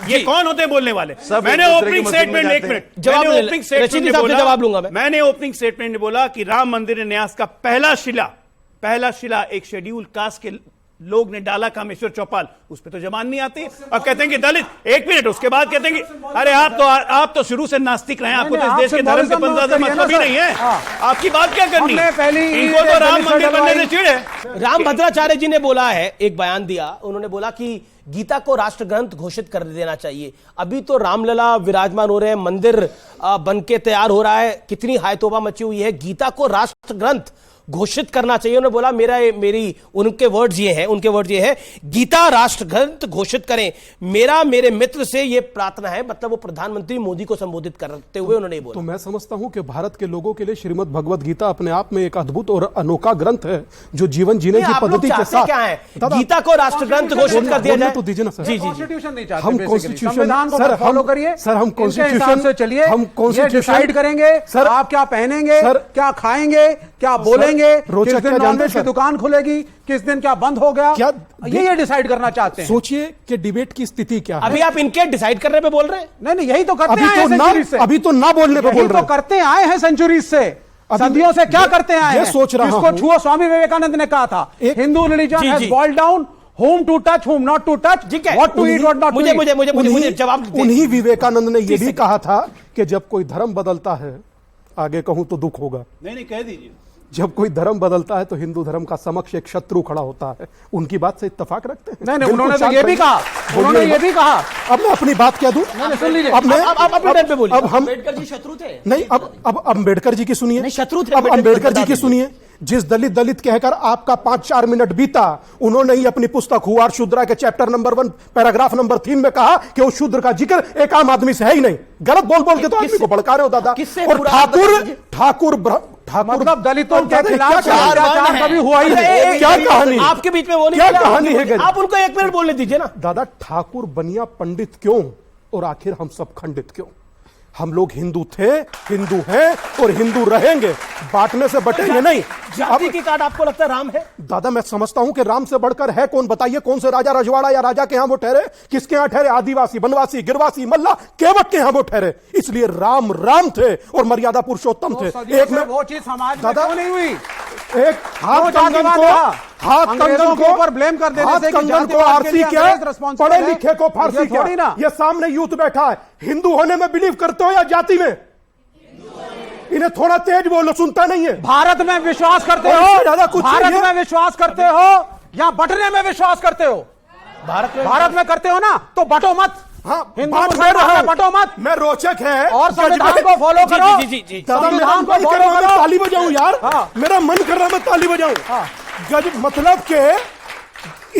ये कौन होते हैं बोलने वाले? मैंने ओपनिंग स्टेटमेंट, एक मिनट, जवाब लूंगा। मैंने ओपनिंग स्टेटमेंट में बोला कि राम मंदिर न्यास का पहला शिला एक शेड्यूल कास्ट के लोग ने डाला, कामेश्वर चौपाल। उस पर तो जबान नहीं आती और कहते हैं कि दलित। एक मिनट, उसके बाद कहते हैं कि अरे आप तो शुरू से नास्तिक रहे हैं, आपको तो इस देश के धर्म के पंजाब से मतलब ही नहीं है। आपकी बात क्या करनी है? इनको तो राम मंदिर बनने से चिढ़ है। राम भद्राचार्य जी ने बोला है, एक बयान दिया, उन्होंने बोला कि गीता को राष्ट्र ग्रंथ घोषित कर देना चाहिए। अभी तो रामलला विराजमान हो रहे हैं, मंदिर बनके तैयार हो रहा है, कितनी हायतोबा मची हुई है। गीता को राष्ट्र ग्रंथ घोषित करना चाहिए। उन्होंने बोला उनके वर्ड्स ये हैं, गीता राष्ट्र ग्रंथ घोषित करें। मेरे मित्र से ये प्रार्थना है। मतलब वो प्रधानमंत्री मोदी को संबोधित करते हुए उन्होंने बोला। तो मैं समझता हूं कि भारत के लोगों के लिए श्रीमद् भगवत गीता अपने आप में एक अद्भुत और अनोखा ग्रंथ है, जो जीवन जीने की पद्धति के साथ। क्या है? गीता को राष्ट्र ग्रंथ घोषित कर दिया जाए तो दीजिए ना सर। जी, कॉन्स्टिट्यूशन नहीं चाहते, हम कॉन्स्टिट्यूशन सर फॉलो करिए सर, हम कॉन्स्टिट्यूशन से चलिए, हम कॉन्स्टिट्यूशन डिसाइड करेंगे सर। आप क्या पहनेंगे, क्या खाएंगे, क्या बोलेंगे, करेंगे, किस रोचक दिन क्या जानते नॉनवेज की हैं, दुकान खुलेगी, किस दिन क्या बंद हो गया, क्या ये डिसाइड करना चाहते हैं। सोचिए कि डिबेट की स्थिति क्या है। अभी आप इनके डिसाइड करने पे बोल रहे हैं? नहीं, यही तो करते अभी आए तो हैं ना, सेंचुरीज से। अभी तो ना बोलने पे यही बोल रहे तो करते आए हैं सेंचुरीज से, सदियों से क्या करते आए ये हैं। सोच रहा जिसको हूं। छुओ, स्वामी विवेकानंद ने कहा था, Hindu religion has boiled down whom to touch, whom not to touch, what to eat, what not to eat। मुझे जवाब दीजिए। उन्हीं विवेकानंद ने यह भी कहा था कि जब कोई धर्म बदलता है, आगे कहूं तो दुख होगा। नहीं कह दीजिए। जब कोई धर्म बदलता है तो हिंदू धर्म का समक्ष एक शत्रु खड़ा होता है। उनकी बात से इत्तेफाक रखते हैं? नहीं, उन्होंने तो ये भी कहा, उन्होंने ये भी कहा। अब मैं अपनी बात क्या दूं? सुन लीजिए, अब मैं अपने टाइम पे बोलिए। अब हम अम्बेडकर जी शत्रु थे? नहीं, अब अम्बेडकर जी की सुनिए। नहीं, शत्रु थे अब अम्बेडकर जी की सुनिए। जिस दलित कहकर आपका 5-4 मिनट बीता, उन्होंने ही अपनी पुस्तक हुआर शूद्रा के चैप्टर नंबर 1 पैराग्राफ नंबर 3 में कहा कि उस शूद्र का जिक्र एक आम आदमी से है ही नहीं। गलत बोल के तो आदमी को भड़का रहे हो दादा। और ठाकुर मतलब दलितों के खिलाफ कभी हुआ ही नहीं। क्या कहानी, आपके बीच में वो नहीं, क्या कहानी है? आप उनको 1 मिनट बोलने दीजिए ना। दादा, ठाकुर बनिया पंडित क्यों, और आखिर हम सब खंडित क्यों? हम लोग हिंदू थे, हिंदू हैं और हिंदू रहेंगे, बांटने से बटेंगे नहीं। जाति की काट आपको लगता है राम है? दादा, मैं समझता हूं कि राम से बढ़कर है कौन? बताइए, कौन से राजा रजवाड़ा या राजा के यहां वो ठहरे? किसके यहां ठहरे? आदिवासी, बनवासी, गिरवासी, मल्ला, केवट के यहां वो ठहरे। इसलिए राम राम थे और मर्यादा पुरुषोत्तम थे। एक में वो चीज समाज में क्यों नहीं हुई? एक हाथ कंगन को ऊपर ब्लेम कर देने से कंगन को आरसी क्या, पढ़े लिखे को फारसी क्या? ये सामने यूथ बैठा है, हिंदू होने में बिलीव करते हो या जाति में? इन्हें थोड़ा तेज बोलो, सुनता नहीं है। भारत में विश्वास करते हो? भारत में विश्वास करते हो या बंटने में विश्वास करते हो? भारत में करते हो ना, तो बंटो मत। हाँ, बंटो मत। मैं रोचक है और संविधान को फॉलो करो। संविधान को फॉलो करो। ताली बजाऊं यार, मेरा मन कर रहा मैं ताली बजाऊं। गजब, मतलब के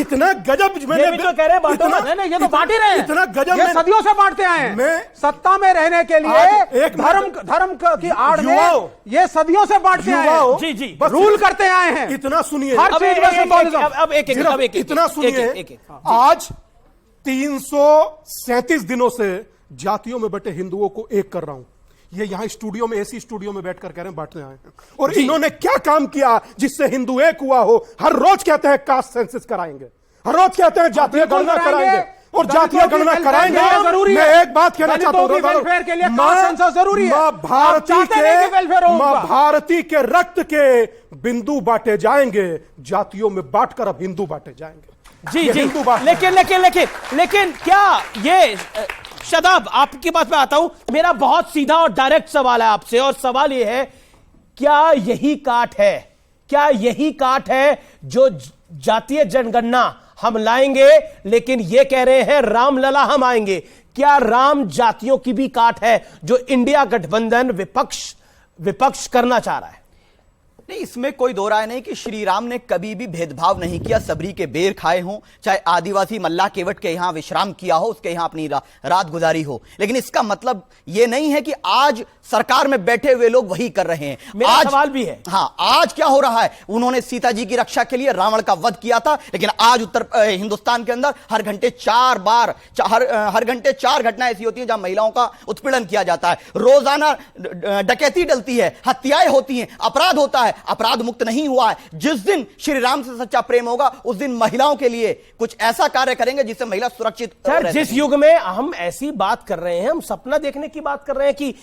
इतना गजब मैंने तो कह रहे हैं बांटो मत। नहीं, ये तो बांट ही रहे हैं। इतना गजब ये सदियों से बांटते आए हैं। मैं सत्ता में रहने के लिए एक धर्म की आड़ में ये सदियों से बांटते आए हैं। जी, रूल करते आए हैं। इतना सुनिए, हर चीज में सिंबॉलिज्म। अब एक इतना सुनिए। आज 337 दिनों से जातियों में बटे हिंदुओं को एक कर रहा हूं। ये यहां स्टूडियो में, एसी स्टूडियो में बैठकर कह रहे हैं बांटने आए हैं। और इन्होंने क्या काम किया जिससे हिंदू एक हुआ हो? हर रोज कहते हैं कास्ट सेंसस कराएंगे, हर रोज कहते हैं जातीय गणना कराएंगे, और जातीय गणना कराएंगे। मैं एक बात कहना चाहता हूं, मां भारती के रक्त के बिंदु बांटे जाएंगे, जातियों में बांटकर अब हिंदू बांटे जाएंगे। जी, लेकिन क्या ये शदाब, आपकी बात पे आता हूं। मेरा बहुत सीधा और डायरेक्ट सवाल है आपसे, और सवाल यह है, क्या यही काट है, क्या यही काट है जो जातीय जनगणना हम लाएंगे, लेकिन ये कह रहे हैं रामलला हम आएंगे? क्या राम जातियों की भी काट है जो इंडिया गठबंधन विपक्ष करना चाह रहा है? नहीं, इसमें कोई दो राय नहीं कि श्री राम ने कभी भी भेदभाव नहीं किया। सबरी के बेर खाए हों, चाहे आदिवासी मल्ला केवट के यहां विश्राम किया हो, उसके यहां अपनी रात गुजारी हो। लेकिन इसका मतलब यह नहीं है कि आज सरकार में बैठे हुए लोग वही कर रहे हैं। मेरा आज सवाल भी है। हाँ, आज क्या हो रहा है? उन्होंने सीता जी की रक्षा के लिए रावण का वध किया था, लेकिन आज हिंदुस्तान के अंदर हर घंटे 4 घटनाएं ऐसी होती हैं जहां महिलाओं का उत्पीड़न किया जाता है। रोजाना डकैती डलती है, हत्याएं होती हैं, अपराध होता है। अपराध मुक्त नहीं हुआ है। जिस दिन श्री राम से सच्चा प्रेम होगा, उस दिन महिलाओं के लिए कुछ ऐसा कार्य करेंगे जिससे महिला सुरक्षित रह जिस युग में हम ऐसी बात कर रहे हैं, हम सपना देखने की बात कर रहे हैं कि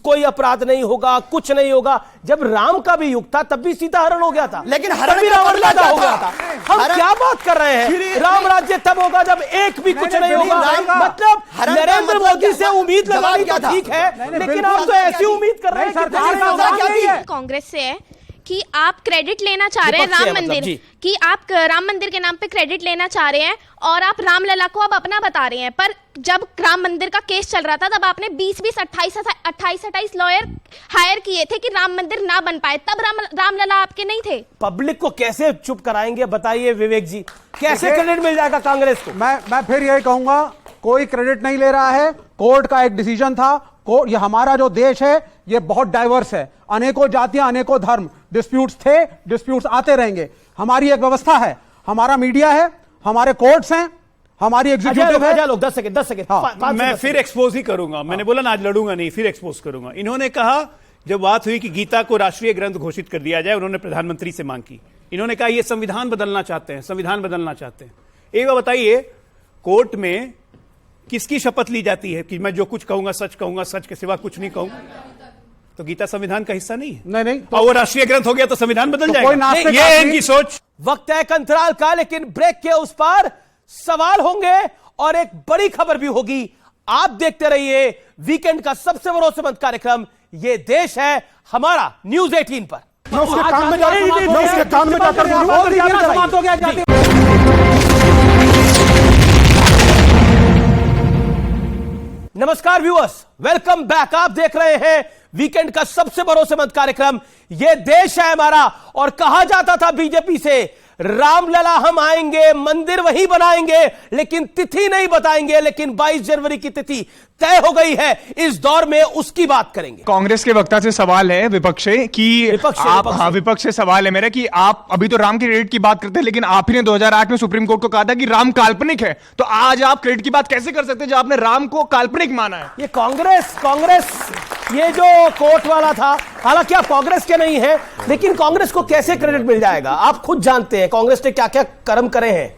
कोई अपराध नहीं होगा, कुछ नहीं होगा। जब राम का भी युग था, तब भी सीता हरण हो गया था, लेकिन हरण भी रावण पैदा हो गया था। हम क्या बात कर रहे हैं? राम राज्य तब होगा जब एक भी कुछ नहीं होगा। मतलब नरेंद्र मोदी से उम्मीद लगानी तो ठीक है, लेकिन आप तो ऐसी उम्मीद कर रहे हैं। कांग्रेस से है कि आप क्रेडिट लेना चाह रहे हैं राम मंदिर कि आप राम मंदिर के नाम पे क्रेडिट लेना चाह रहे हैं, और आप रामलला को अब अपना बता रहे हैं। पर जब राम मंदिर का केस चल रहा था, तब आपने 20-20, 28-28 लॉयर हायर किए थे कि राम मंदिर ना बन पाए, तब रामलला आपके नहीं थे। पब्लिक को कैसे चुप कराएंगे, बताइए विवेक जी, कैसे क्रेडिट मिल जाएगा कांग्रेस को? मैं फिर यही कहूंगा, कोई क्रेडिट नहीं ले रहा है। कोर्ट का एक डिसीजन था। ये हमारा जो देश है, ये बहुत डाइवर्स है, अनेकों जातियां, अनेकों धर्म, डिस्प्यूट्स थे, डिस्प्यूट्स आते रहेंगे। हमारी एक व्यवस्था है, हमारा मीडिया है, हमारे कोर्ट्स हैं, हमारी एग्जीक्यूटिव है। 10 सेकंड मैं फिर एक्सपोज ही करूंगा। मैंने बोला ना आज लड़ूंगा नहीं, फिर एक्सपोज करूंगा। इन्होंने कहा जब बात हुई कि गीता को राष्ट्रीय ग्रंथ घोषित कर दिया जाए, उन्होंने प्रधानमंत्री से मांग की। इन्होंने कहा ये संविधान बदलना चाहते हैं, संविधान बदलना चाहते हैं। एक बार बताइए, कोर्ट में किसकी शपथ ली जाती है कि मैं जो कुछ कहूंगा, सच के सिवा कुछ नहीं कहूंगा? तो गीता संविधान का हिस्सा नहीं है। नहीं और वो राष्ट्रीय ग्रंथ हो गया तो संविधान बदल कोई जाएगा। नास्तिक ये है आदमी- इनकी सोच। वक्त है एक अंतराल का, लेकिन ब्रेक के उस पार सवाल होंगे और एक बड़ी खबर भी होगी। आप देखते रहिए वीकेंड का सबसे भरोसेमंद कार्यक्रम ये देश है हमारा, न्यूज 18 पर। मैं उसके कान में जाकर समाप्त हो गया। नमस्कार व्यूअर्स, वेलकम बैक। आप देख रहे हैं वीकेंड का सबसे भरोसेमंद कार्यक्रम ये देश है हमारा। और कहा जाता था बीजेपी से, रामलला हम आएंगे, मंदिर वहीं बनाएंगे, लेकिन तिथि नहीं बताएंगे। लेकिन 22 जनवरी की तिथि तय हो गई है। इस दौर में उसकी बात करेंगे। कांग्रेस के वक्ता से सवाल है, विपक्ष से, कि विपक्ष से सवाल है मेरा कि आप अभी तो राम के क्रेडिट की बात करते हैं, लेकिन आप ही ने 2008 में सुप्रीम कोर्ट को कहा था कि राम काल्पनिक है। तो आज आप क्रेडिट की बात कैसे कर सकते हैं जब आपने राम को काल्पनिक माना है? ये कांग्रेस ये जो कोर्ट वाला था, हालांकि आप कांग्रेस के नहीं हैं, लेकिन कांग्रेस को कैसे क्रेडिट मिल जाएगा? आप खुद जानते हैं कांग्रेस ने क्या क्या कर्म करे हैं।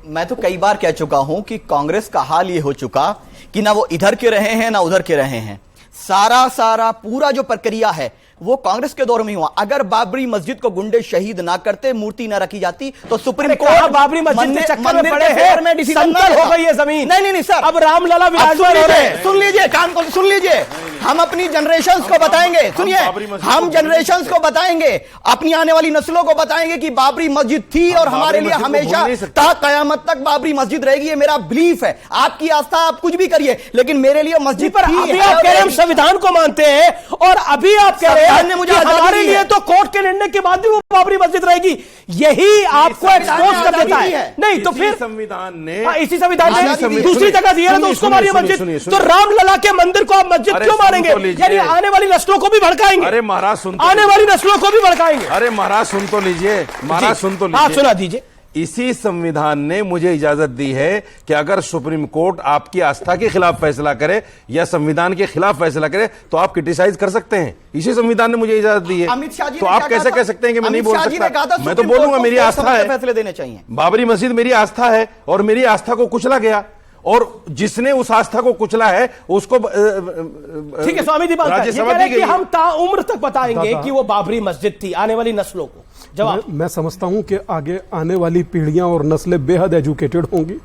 मैं तो कई बार कह चुका हूं कि कांग्रेस का हाल ये हो चुका कि ना वो इधर के रहे हैं ना उधर के रहे हैं। सारा पूरा जो प्रक्रिया है वो कांग्रेस के दौर में हुआ। अगर बाबरी मस्जिद को गुंडे शहीद ना करते, मूर्ति ना रखी जाती, तो सुप्रीम कोर्ट बाबरी मस्जिद के चक्कर में पड़े हैं, समतल हो गई है जमीन। नहीं सर, अब रामलला विराजमान हो रहे हैं। सुन लीजिए, कान को सुन लीजिए। हम अपनी जनरेशंस को बताएंगे, सुनिए, हम जनरेशंस को बताएंगे, अपनी आने वाली नस्लों को बताएंगे कि बाबरी मस्जिद थी और हमारे लिए हमेशा ता कयामत तक बाबरी मस्जिद रहेगी। ये मेरा बिलीफ है। आपकी आस्था, आप कुछ भी करिए, लेकिन मेरे लिए मस्जिद पर अभी आप कह रहे हैं हम संविधान को मानते हैं, और अभी आप कह रहे हैं मुझे हमारे लिए तो कोर्ट के निर्णय के बाद भी वो बाबरी मस्जिद रहेगी। यही आपको एक्सपोज कर देता है। नहीं तो फिर संविधान ने इसी संविधान ने दूसरी जगह दिया तो उसको मारिए मस्जिद। तो रामलला के मंदिर को आप मस्जिद क्यों मारेंगे? यानी आने वाली नस्लों को भी भड़काएंगे। अरे महाराज सुन, आने वाली नस्लों को भी भड़काएंगे। अरे महाराज सुन तो लीजिए, महाराज सुन तो लीजिए। आप सुना दीजिए। इसी संविधान ने मुझे इजाजत दी है कि अगर सुप्रीम कोर्ट आपकी आस्था के खिलाफ फैसला करे या संविधान के खिलाफ फैसला करे तो आप क्रिटिसाइज कर सकते हैं। इसी संविधान ने मुझे इजाजत दी है। अमित शाह जी तो आप कैसे कह सकते हैं कि मैं नहीं बोल सकता? मैं तो बोलूंगा, मेरी आस्था है, फैसले देने चाहिए। बाबरी मस्जिद मेरी आस्था है और मेरी आस्था को कुचला गया, और जिसने उस आस्था को कुचला है उसको ठीक है स्वामी जी, राज्यसभा दी गई है। हम ताउम्र तक बताएंगे कि वो बाबरी मस्जिद थी आने वाली नस्लों को। जवाब मैं समझता हूं कि आगे आने वाली पीढ़ियां और नस्लें बेहद एजुकेटेड होंगी,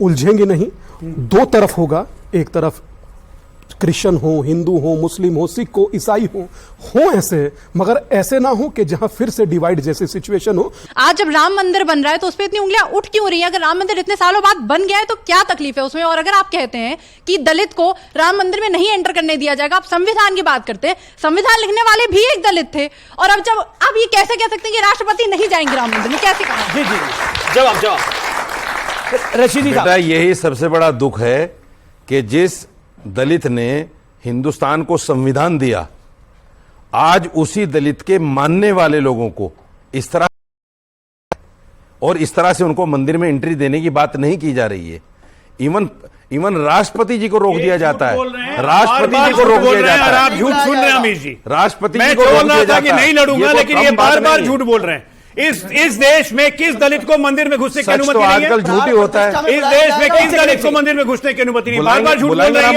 उलझेंगी नहीं। दो तरफ होगा, एक तरफ क्रिश्चियन हो, हिंदू हो, मुस्लिम हो, सिख हो, ईसाई हो ऐसे, मगर ऐसे ना हो कि जहां फिर से डिवाइड जैसी सिचुएशन हो। आज जब राम मंदिर बन रहा है तो उस पर इतनी उंगलियां उठ क्यों रही हैं? अगर राम मंदिर इतने सालों बाद बन गया है तो क्या तकलीफ है उसमें? और अगर आप कहते हैं कि दलित को राम मंदिर में नहीं एंटर करने दिया जाएगा, आप संविधान की बात करते हैं, संविधान लिखने वाले भी एक दलित थे। और अब ये कैसे कह सकते हैं कि राष्ट्रपति नहीं जाएंगे राम मंदिर में? कैसे कहा? जी जवाब रशीदी बेटा, यही सबसे बड़ा दुख है कि जिस दलित ने हिंदुस्तान को संविधान दिया, आज उसी दलित के मानने वाले लोगों को इस तरह से उनको मंदिर में एंट्री देने की बात नहीं की जा रही है। इवन राष्ट्रपति जी को रोक दिया जाता है। राष्ट्रपति जी को रोक दिया जाता है। आप झूठ सुन रहे हैं अमीर जी। राष्ट्रपति मैं जी को रोक दिया जाता है कि नहीं लड़ूंगा, लेकिन ये बार-बार झूठ बोल रहे हैं। इस देश में किस दलित को मंदिर में घुसने की अनुमति नहीं है? आजकल झूठ ही होता है। इस देश में किस दलित को मंदिर में घुसने की अनुमति नहीं? बार-बार झूठ बोल रहे हैं।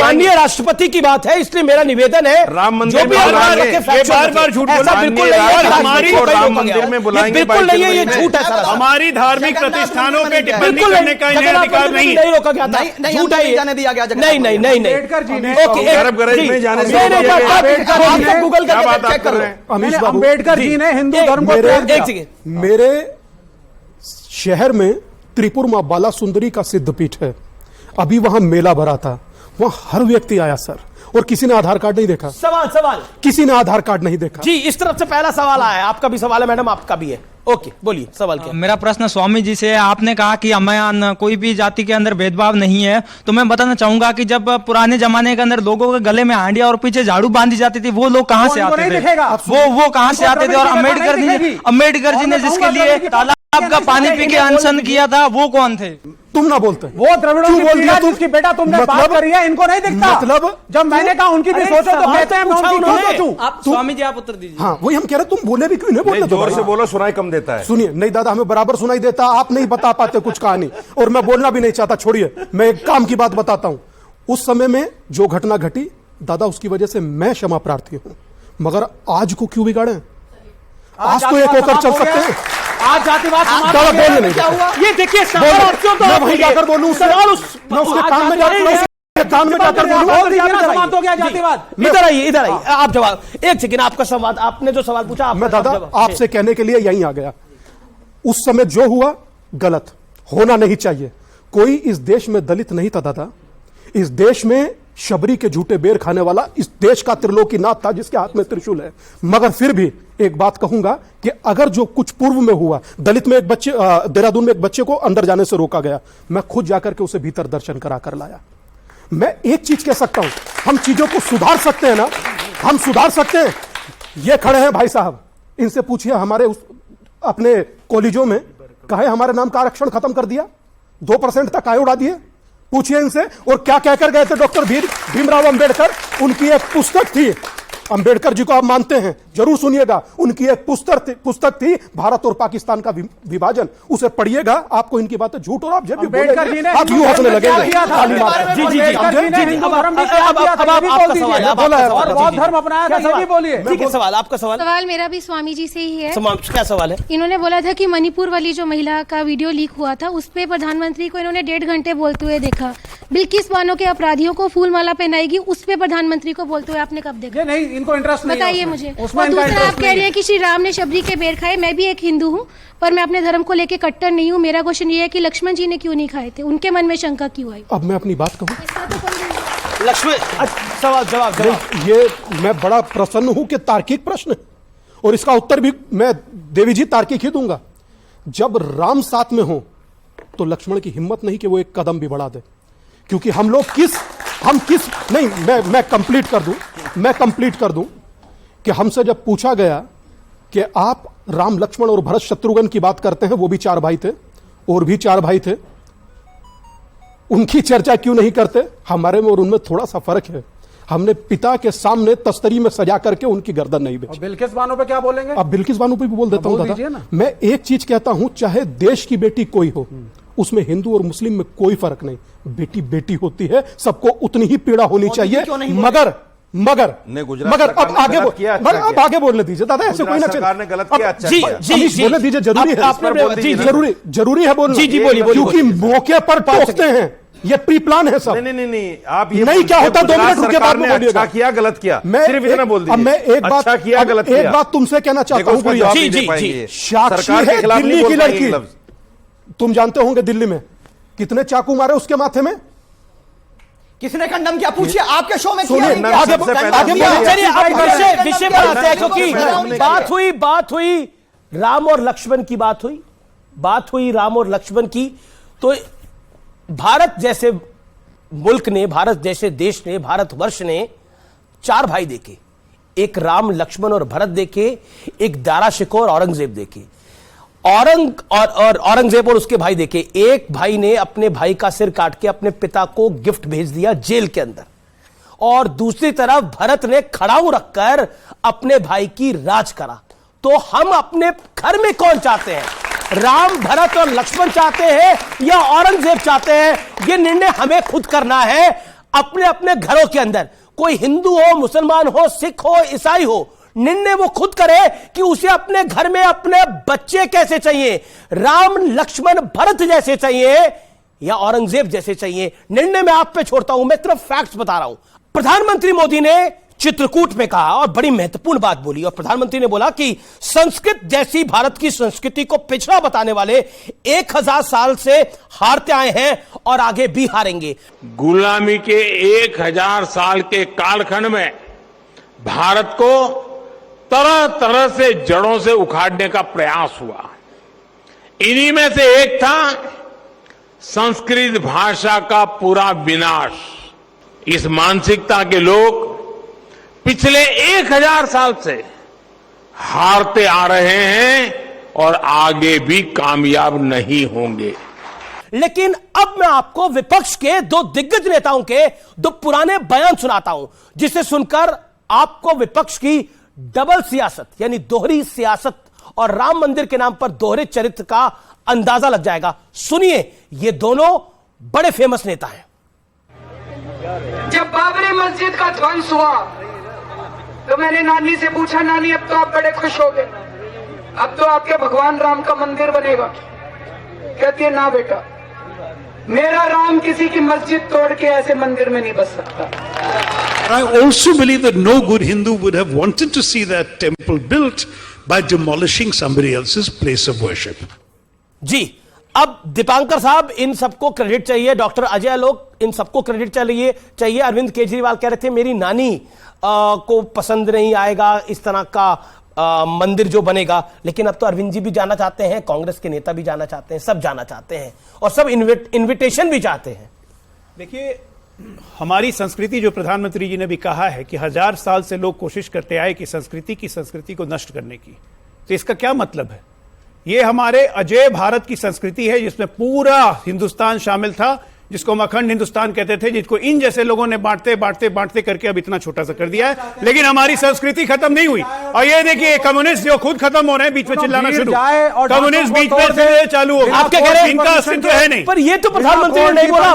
माननीय राष्ट्रपति की बात है, इसलिए मेरा निवेदन है राम मंदिर बार-बार झूठ बोल रहे हैं। बिल्कुल नहीं है, हमारी राम मंदिर में बुलाएंगे, बिल्कुल नहीं है, ये झूठ है। हमारी धार्मिक प्रतिष्ठानों पे टिप्पणी करने का इन्हें अधिकार नहीं नहीं रोका गया था, झूठ है, जाने दिया गया। गूगल करके चेक कर रहे हैं। अंबेडकर जी ने हिंदू धर्म को मेरे शहर में त्रिपुर मां बाला सुंदरी का सिद्धपीठ है। अभी वहां मेला भरा था, वहां हर व्यक्ति आया सर, और किसी ने आधार कार्ड नहीं देखा। सवाल किसी ने आधार कार्ड नहीं देखा। जी, इस तरफ से पहला सवाल आया है। आपका भी सवाल है मैडम, आपका भी है। ओके, बोलिए, सवाल क्या? मेरा प्रश्न स्वामी जी से है। आपने कहा कि हमें कोई भी जाति के अंदर भेदभाव नहीं है, तो मैं बताना चाहूंगा कि जब पुराने जमाने के अंदर लोगों के गले में हांडिया और पीछे झाड़ू बांधी जाती थी, वो लोग कहां से आते थे? वो कहां से आते थे? और अम्बेडकर जी ने जिसके लिए तालाब का पानी पी के अनशन किया था, वो कौन थे? तुम ना बोलते वो द्रविड़ों की पीढ़ा जिसकी बेटा तुमने बात करी है, इनको नहीं दिखता। मतलब जब मैंने कहा उनकी भी सोचो तो कहते हैं मैं उनकी क्यों सोचूं? आप स्वामी जी आप उत्तर दीजिए। हाँ वही हम कह रहे, तुम बोले भी क्यों नहीं बोलते? जोर से बोलो, सुनाई कम देता है। सुनिए, नहीं दादा हमें बराबर सुनाई देता, आप नहीं बता पाते कुछ कहानी, और मैं बोलना भी नहीं चाहता। छोड़िए, मैं एक काम की बात बताता हूं। उस समय में जो घटना घटी दादा, उसकी वजह से मैं क्षमा प्रार्थी हूं, मगर आज को क्यों बिगाड़े? आज तो एक होकर चल सकते हैं। आज जातिवाद दादा बोलने नहीं क्या हुआ? देते। ये देखिए मैं वहीं जाकर बोलूं, मैं उसके कान में जाकर बोलूं। जातिवाद इधर आइए, इधर आइए, आप जवाब। एक सेकंड, आपका संवाद, आपने जो सवाल पूछा, मैं दादा आपसे कहने के लिए यहीं आ गया। उस समय जो हुआ गलत होना नहीं चाहिए। कोई इस देश में दलित नहीं था दादा, इस देश में शबरी के झूठे बेर खाने वाला इस देश का त्रिलोकीनाथ था जिसके हाथ में त्रिशूल है। मगर फिर भी एक बात कहूंगा कि अगर जो कुछ पूर्व में हुआ, दलित में एक बच्चे, देहरादून में एक बच्चे को अंदर जाने से रोका गया, मैं खुद जाकर के उसे भीतर दर्शन करा कर लाया। मैं एक चीज कह सकता हूं, हम चीजों को सुधार सकते हैं ना, हम सुधार सकते हैं। ये खड़े हैं भाई साहब, इनसे पूछिए हमारे अपने कॉलेजों में काहे हमारे नाम का आरक्षण खत्म कर दिया, 2% तक काहे उड़ा दिए, पूछिए इनसे। और क्या कहकर गए थे डॉक्टर भीमराव अंबेडकर? उनकी एक पुस्तक थी, अंबेडकर जी को आप मानते हैं, जरूर सुनिएगा, उनकी एक पुस्तक थी भारत और पाकिस्तान का विभाजन, उसे पढ़िएगा, आपको इनकी बातें झूठ और आप जब भी बोलेंगे आप यूं हंसने लगेंगे। जी जी जी, बौद्ध धर्म अपनाया था, ये भी बोलिए। ठीक है, सवाल आपका सवाल। सवाल मेरा भी स्वामी जी से ही है। क्या सवाल है? इन्होंने बोला था कि मणिपुर वाली जो महिला का वीडियो लीक हुआ था, उस पे प्रधानमंत्री को इन्होंने 1.5 घंटे बोलते हुए देखा। बिल्किस बानो के अपराधियों को फूल माला पहनाएगी, उस पे प्रधानमंत्री को बोलते हुए आपने कब देखा? नहीं, इनको इंटरेस्ट नहीं है, बताइए मुझे। और दूसरा आप कह रही है कि श्री राम ने शबरी के बेर खाए। मैं भी एक हिंदू हूँ, पर मैं अपने धर्म को लेकर कट्टर नहीं हूँ। मेरा क्वेश्चन ये है कि लक्ष्मण जी ने क्यों नहीं खाए थे, उनके मन में शंका क्यों आई? अब मैं अपनी बात कहूँ, लक्ष्मण सवाल जवाब। ये मैं बड़ा प्रसन्न हूं कि तार्किक प्रश्न है, और इसका उत्तर भी मैं देवी जी तार्किक ही दूंगा। जब राम साथ में हो तो लक्ष्मण की हिम्मत नहीं कि वो एक कदम भी बढ़ा दे, क्योंकि हम किस नहीं, मैं कंप्लीट कर दूं कि हमसे जब पूछा गया कि आप राम लक्ष्मण और भरत शत्रुघ्न की बात करते हैं, वो भी 4 भाई थे, और भी 4 भाई थे, उनकी चर्चा क्यों नहीं करते? हमारे में और उनमें थोड़ा सा फर्क है। हमने पिता के सामने तस्तरी में सजा करके उनकी गर्दन नहीं बेची। बिल्किस बानो पे क्या बोलेंगे? अब बिल्किस बानो पे भी बोल देता हूं दादा। मैं एक चीज कहता हूं, चाहे देश की बेटी कोई हो, उसमें हिंदू और मुस्लिम में कोई फर्क नहीं, बेटी बेटी होती है, सबको उतनी ही पीड़ा होनी चाहिए। मगर अब आगे बोलने दीजिए दादा, ऐसे कोई ना सरकार ने गलत किया, अच्छा किया। जी बोलने दीजिए, जरूरी है, जरूरी है बोलना, क्योंकि मौके पर टोकते हैं, ये प्री प्लान है सब। नहीं, आप ये नहीं, क्या होता 2 मिनट रुके बाद में बोलिएगा। अच्छा किया गलत किया, सिर्फ इतना बोल दीजिए। मैं एक बात, अच्छा किया गलत किया, एक बात तुमसे कहना चाहता हूं, साक्षी है दिल्ली की लड़की, तुम जानते होंगे दिल्ली में कितने चाकू मारे उसके माथे में, किसने कंडम किया? पूछिए, आपके शो में विषय पर आते हैं, क्योंकि बात हुई राम और लक्ष्मण की, बात हुई राम और लक्ष्मण की। तो भारत जैसे मुल्क ने, भारत जैसे देश ने, भारतवर्ष ने 4 भाई देखे, एक राम लक्ष्मण और भरत देखे, एक दारा शिकोह और औरंगजेब देखे, औरंगजेब और उसके भाई देखे। एक भाई ने अपने भाई का सिर काट के अपने पिता को गिफ्ट भेज दिया जेल के अंदर, और दूसरी तरफ भरत ने खड़ाऊ रखकर अपने भाई की राज करा। तो हम अपने घर में कौन चाहते हैं, राम भरत और लक्ष्मण चाहते हैं या औरंगजेब चाहते हैं? यह निर्णय हमें खुद करना है अपने अपने घरों के अंदर। कोई हिंदू हो, मुसलमान हो, सिख हो, ईसाई हो, निर्णय वो खुद करे कि उसे अपने घर में अपने बच्चे कैसे चाहिए, राम लक्ष्मण भरत जैसे चाहिए या औरंगजेब जैसे चाहिए। निर्णय मैं आप पे छोड़ता हूं, मैं सिर्फ फैक्ट्स बता रहा हूं। प्रधानमंत्री मोदी ने चित्रकूट में कहा और बड़ी महत्वपूर्ण बात बोली, और प्रधानमंत्री ने बोला कि संस्कृत जैसी भारत की संस्कृति को पिछड़ा बताने वाले 1000 साल से हारते आए हैं और आगे भी हारेंगे। गुलामी के 1000 साल के कालखंड में भारत को तरह तरह से जड़ों से उखाड़ने का प्रयास हुआ। इन्हीं में से एक था संस्कृत भाषा का पूरा विनाश। इस मानसिकता के लोग पिछले 1000 साल से हारते आ रहे हैं और आगे भी कामयाब नहीं होंगे। लेकिन अब मैं आपको विपक्ष के दो दिग्गज नेताओं के दो पुराने बयान सुनाता हूं, जिसे सुनकर आपको विपक्ष की डबल सियासत यानी दोहरी सियासत और राम मंदिर के नाम पर दोहरे चरित्र का अंदाजा लग जाएगा। सुनिए, ये दोनों बड़े फेमस नेता हैं। जब बाबरी मस्जिद का ध्वंस हुआ तो मैंने नानी से पूछा, नानी अब तो आप बड़े खुश हो गए, अब तो आपके भगवान राम का मंदिर बनेगा। कहती है ना बेटा, मेरा राम किसी की मस्जिद तोड़ के ऐसे मंदिर में नहीं बस सकता। I also believe that no good Hindu would have wanted to see that temple built by demolishing somebody else's place of worship. जी, अब दीपांकर साहब इन सबको क्रेडिट चाहिए, डॉक्टर अजय लोग इन सबको क्रेडिट चाहिए। अरविंद केजरीवाल कह रहे थे मेरी नानी को पसंद नहीं आएगा इस तरह का मंदिर जो बनेगा, लेकिन अब तो अरविंद जी भी जाना चाहते हैं, कांग्रेस के नेता भी जाना चाहते हैं, सब जाना चाहते हैं और सब इनविटेशन भी चाहते हैं। देखिए, हमारी संस्कृति, जो प्रधानमंत्री जी ने भी कहा है कि 1000 साल से लोग कोशिश करते आए कि संस्कृति को नष्ट करने की, तो इसका क्या मतलब है? ये हमारे अजय भारत की संस्कृति है जिसमें पूरा हिंदुस्तान शामिल था, जिसको हम अखंड हिंदुस्तान कहते थे, जिसको इन जैसे लोगों ने बांटते करके अब इतना छोटा सा कर दिया है। लेकिन हमारी संस्कृति खत्म नहीं हुई। और ये देखिए, कम्युनिस्ट जो खुद खत्म हो रहे हैं, बीच में चिल्लाना शुरू, कम्युनिस्ट बीच में से चालू हो आप क्या कह रहे हैं? इनका अस्तित्व है नहीं। पर ये तो प्रधानमंत्री ने नहीं बोला।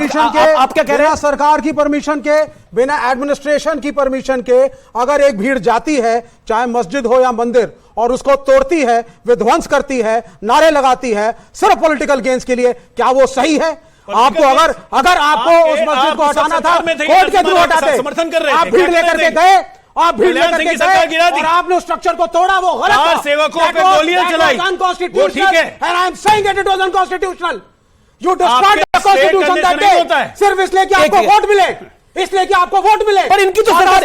आप क्या कह रहे हैं? सरकार की परमिशन के, बिना एडमिनिस्ट्रेशन की परमिशन के अगर एक भीड़ जाती है, चाहे मस्जिद हो या मंदिर, और उसको तोड़ती है, विध्वंस करती है, नारे लगाती है सिर्फ पॉलिटिकल गेन्स के लिए, क्या वो सही है? आपको अगर आपको उस मस्जिद को हटाना था, कोर्ट के थ्रू हटाते, समर्थन कर रहे थे, आप भीड़ लेकर के गए, आप भीड़ लेकर के गए और आपने उस स्ट्रक्चर को तोड़ा, वो गलत था। सेवकों पे गोलियां चलाई, वो ठीक है। And I am saying that it was unconstitutional. You destroyed the constitution that day, सिर्फ इसलिए कि आपको वोट मिले, इसलिए कि आपको वोट मिले। पर इनकी तो सरकार,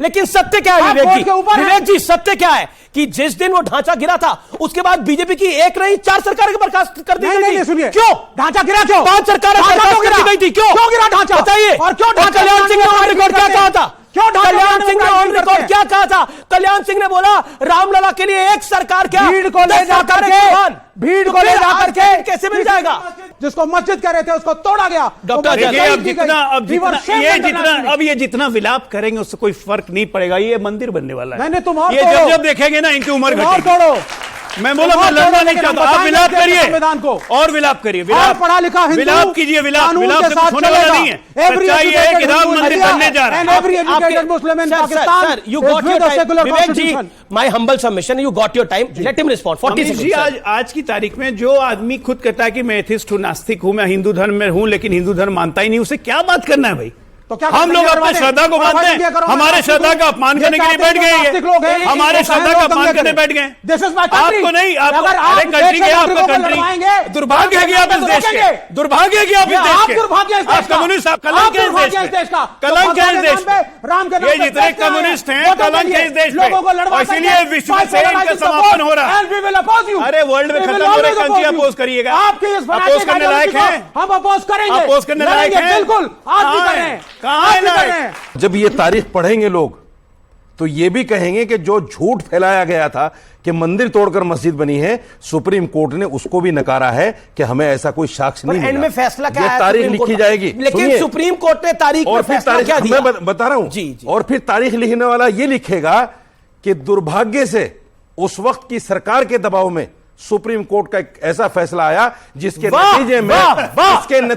लेकिन सत्य क्या है विवेक जी, सत्य क्या है कि जिस दिन वो ढांचा गिरा था, उसके बाद बीजेपी की एक नहीं 4 सरकारें बर्खास्त कर दी गई। सुनिए, क्यों ढांचा गिरा? क्यों 5 सरकारें बर्खास्त कर दी गई थी? क्यों गिरा ढांचा? बताइए। और क्यों कल्याण सिंह ने ऑन रिकॉर्ड क्या कहा था? कल्याण सिंह ने ऑन रिकॉर्ड क्या कहा था? कल्याण सिंह ने बोला रामलला के लिए एक सरकार क्या, भीड़ को ले जाकर के कैसे मिल जाएगा? जिसको मस्जिद कह रहे थे उसको तोड़ा गया। डॉक्टर, अब ये जितना विलाप करेंगे उससे कोई फर्क नहीं पड़ेगा। ये मंदिर बनने वाला है। मैंने तुम ये जब देखेंगे ना, इनकी उम्र घटेगी। मैं बोला मैं लड़ना नहीं चाहता, आप विलाप करिए और विलाप करिए, पढ़ा लिखा हिंदू, विलाप कीजिए, विलाप से कुछ होने वाला नहीं है। सच्चाई है कि राम मंदिर बनने जा रहा है। Vivek ji, my humble submission, you got your time, let him respond 40 second. आज की तारीख में जो आदमी खुद कहता है कि मैं एथिस्ट हूं, नास्तिक हूं, मैं हिंदू धर्म में हूं, लेकिन हिंदू धर्म मानता ही नहीं, उसे क्या बात करना है भाई? तो क्या हम लोग अपने श्रद्धा को मानते हैं, हमारे श्रद्धा का अपमान करने के लिए बैठ गए, हमारे श्रद्धा का अपमान करने बैठ गए। आपको नहीं, आपको कंट्री के, आपका कंट्री, दुर्भाग्य है कि आप इस देश के, दुर्भाग्य है कि आप इस देश के, आप कम्युनिस्ट, आप कलंक है इस देश का, कलंक है इस देश पे। ये जितने कम्युनिस्ट हैं, कलंक है इस देश पे, और इसीलिए विश्व से इनका समापन हो रहा है। अरे वर्ल्ड में खत्म हो रहे कंट्री अपोज करिएगा, अपोज करने लायक है, हम अपोज करेंगे, अपोज करने लायक है, बिल्कुल आज भी कर रहे हैं। जब ये तारीख पढ़ेंगे लोग तो ये भी कहेंगे कि जो झूठ फैलाया गया था कि मंदिर तोड़कर मस्जिद बनी है, सुप्रीम कोर्ट ने उसको भी नकारा है कि हमें ऐसा कोई साक्ष्य नहीं मिला। एंड में फैसला क्या है? तारीख लिखी जाएगी, लेकिन सुप्रीम कोर्ट ने तारीख और फिर तारीख क्या दिया? मैं बता रहा हूं जी। और फिर तारीख लिखने वाला ये लिखेगा कि दुर्भाग्य से उस वक्त की सरकार के दबाव में सुप्रीम कोर्ट का एक ऐसा फैसला आया जिसके नतीजे में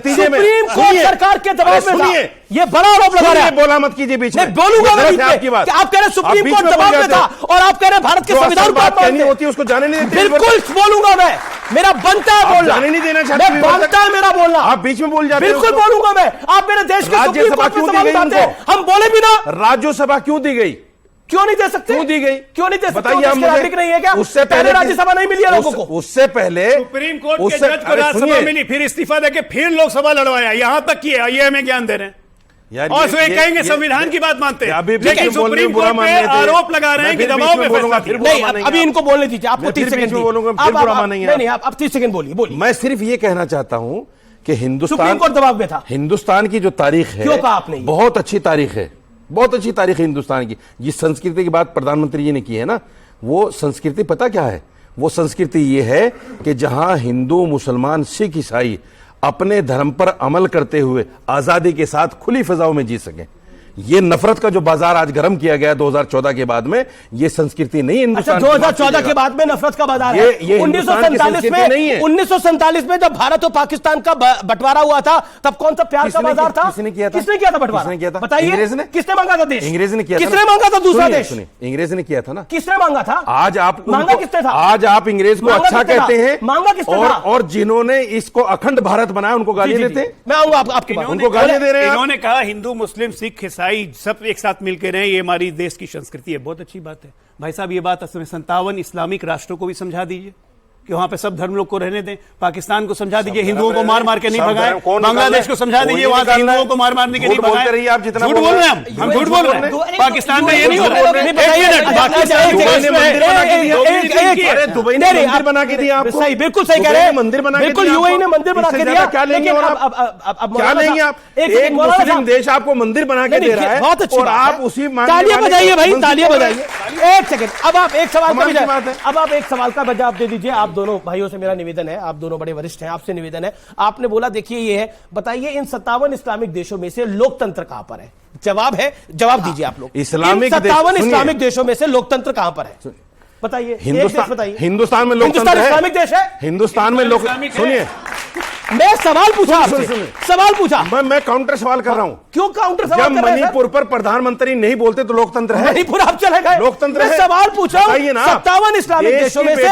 सुप्रीम कोर्ट सरकार के दबाव में था। ये बड़ा आरोप लगा रहे हैं। बोला मत कीजिए बीच में। बोलूंगा मैं आपकी बात। आप कह रहे सुप्रीम कोर्ट दबाव में था और आप कह रहे भारत के संविधान को बात नहीं होती उसको जाने नहीं देते। बिल्कुल बोलूंगा मैं, मेरा बनता है बोलना। जाने नहीं देना चाहते, बनता है मेरा बोलना। आप बीच में बोल जाते हैं। बिल्कुल बोलूंगा मैं। आप मेरे देश के सुप्रीम कोर्ट में सवाल उठाते हैं, हम बोले भी ना। राज्यसभा क्यों दी गई? क्यों नहीं दे सकते? क्यों दी गई? क्यों नहीं दे सकते? बताइए हम नागरिक नहीं है क्या? उससे पहले राज्यसभा नहीं मिली है लोगों को। उससे पहले सुप्रीम कोर्ट के जज को राज्यसभा मिली, फिर इस्तीफा देके फिर लोकसभा लड़वाया, यहां तक किया। ये हमें ज्ञान दे रहे हैं और फिर कहेंगे संविधान की बात मानते हैं, लेकिन सुप्रीम कोर्ट पे आरोप लगा रहे हैं कि दबाव में फैसला किया। नहीं, अभी इनको बोलने दीजिए, आपको 30 सेकंड बोलूंगा, फिर बुरा मानेंगे। नहीं, आप 30 सेकंड बोलिए। मैं सिर्फ ये कहना चाहता हूं कि हिंदुस्तान सुप्रीम कोर्ट दबाव में था। हिंदुस्तान की जो तारीख है, क्यों कहा आपने? बहुत अच्छी तारीख है, बहुत अच्छी तारीख है हिंदुस्तान की। जिस संस्कृति की बात प्रधानमंत्री जी ने की है ना, वो संस्कृति पता क्या है? वो संस्कृति ये है कि जहां हिंदू, मुसलमान, सिख, ईसाई अपने धर्म पर अमल करते हुए आजादी के साथ खुली फिजाओं में जी सकें। ये नफरत का जो बाजार आज गर्म किया गया 2014 के बाद में, ये संस्कृति नहीं हिंदुस्तान। 2014 के बाद में नफरत का बाजार है। 1947 में जब भारत और पाकिस्तान का बंटवारा हुआ था, तब कौन सा प्यार का बाजार था? किसने किया था? किसने किया था बंटवारा? किसने किया था? बताइए, अंग्रेज ने? किसने मांगा था देश? अंग्रेज ने किया था। किसने मांगा था दूसरा देश? अंग्रेज ने किया था ना। किसने मांगा था? आज आप मांगा किसने था? आज आप अंग्रेज को अच्छा कहते हैं, मांगा किसने था? और जिन्होंने इसको अखंड भारत बनाया उनको गाली देते हैं। मैं आऊंगा आपके पास, उनको गाली दे रहे हैं। इन्होंने कहा हिंदू मुस्लिम सिख ईसाई सब एक साथ मिलकर रहे, ये हमारी देश की संस्कृति है। बहुत अच्छी बात है भाई साहब। ये बात असल में 57 इस्लामिक राष्ट्रों को भी समझा दीजिए कि वहां पे सब धर्म लोग को रहने दें। पाकिस्तान को समझा दीजिए हिंदुओं को मार मार के नहीं भगाए। बांग्लादेश को समझा दीजिए वहां के हिंदुओं को मार मारने के नहीं भगाए। बोलते रहिए आप, जितना झूठ बोल रहे हैं हम झूठ बोल रहे हैं। पाकिस्तान का ये नहीं हो रहा है। दुबई ने मंदिर बना के दिया आपको। सही, बिल्कुल सही कह रहे हैं। मंदिर बना के बिल्कुल, यूएई ने मंदिर बना के दिया। क्या लेंगे? क्या लेंगे आप? एक मुस्लिम देश आपको मंदिर बना के दे रहा है, बहुत अच्छी और आप उसी तालियां बजाइए भाई, तालियां बजाइए। एक सेकंड, अब आप एक सवाल का जवाब दे दीजिए। आप दोनों भाइयों से मेरा निवेदन है, आप दोनों बड़े वरिष्ठ हैं, आपसे निवेदन है। आपने बोला देखिए ये है, बताइए इन 57 इस्लामिक देशों में से लोकतंत्र कहां पर है? जवाब है, जवाब दीजिए आप लोग। इस्लामिक 57 इस्लामिक देशों में से लोकतंत्र कहां पर है? बताइए। हिंदुस्तान में लोकतंत्र है। इस्लामिक देश है। हिंदुस्तान में लोक, सुनिए, मैं सवाल पूछा आपसे, सवाल पूछा। मैं काउंटर सवाल कर रहा हूं। क्यों काउंटर सवाल कर रहे हैं? मणिपुर पर प्रधानमंत्री नहीं बोलते तो लोकतंत्र है? मणिपुर आप चले गए। लोकतंत्र है। सवाल पूछा 57 इस्लामिक देशों में से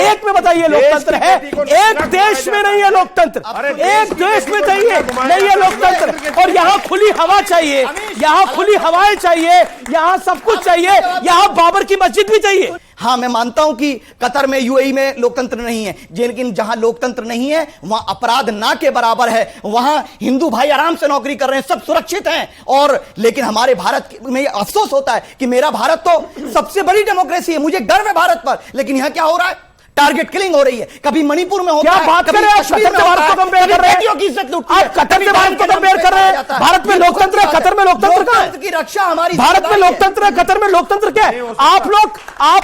एक में बताइए लोकतंत्र है। एक देश में नहीं है लोकतंत्र, एक देश में चाहिए नहीं है लोकतंत्र। और यहाँ खुली हवा चाहिए, यहाँ खुली हवाएं चाहिए, यहाँ सब कुछ चाहिए, यहाँ बाबर की मस्जिद भी चाहिए। हाँ, मैं मानता हूं कि कतर में यूएई में लोकतंत्र नहीं है, लेकिन जहां लोकतंत्र नहीं है वहां अपराध ना के बराबर है। वहां हिंदू भाई आराम से नौकरी कर रहे हैं, सब सुरक्षित हैं। और लेकिन हमारे भारत में अफसोस होता है कि मेरा भारत तो सबसे बड़ी डेमोक्रेसी है, मुझे गर्व है भारत पर, लेकिन यहां क्या हो रहा है? टारगेट किलिंग हो रही है। कभी मणिपुर में होता है, बात कर रहे हैं आप? कतर से भारत को कंपेयर कर रहे हैं? बेटियों की इज्जत लूटती है। आप कतर से भारत को कंपेयर कर रहे हैं? भारत में लोकतंत्र है, कतर में लोकतंत्र कहां है? की रक्षा हमारी भारत में लोकतंत्र है, कतर में लोकतंत्र क्या है? आप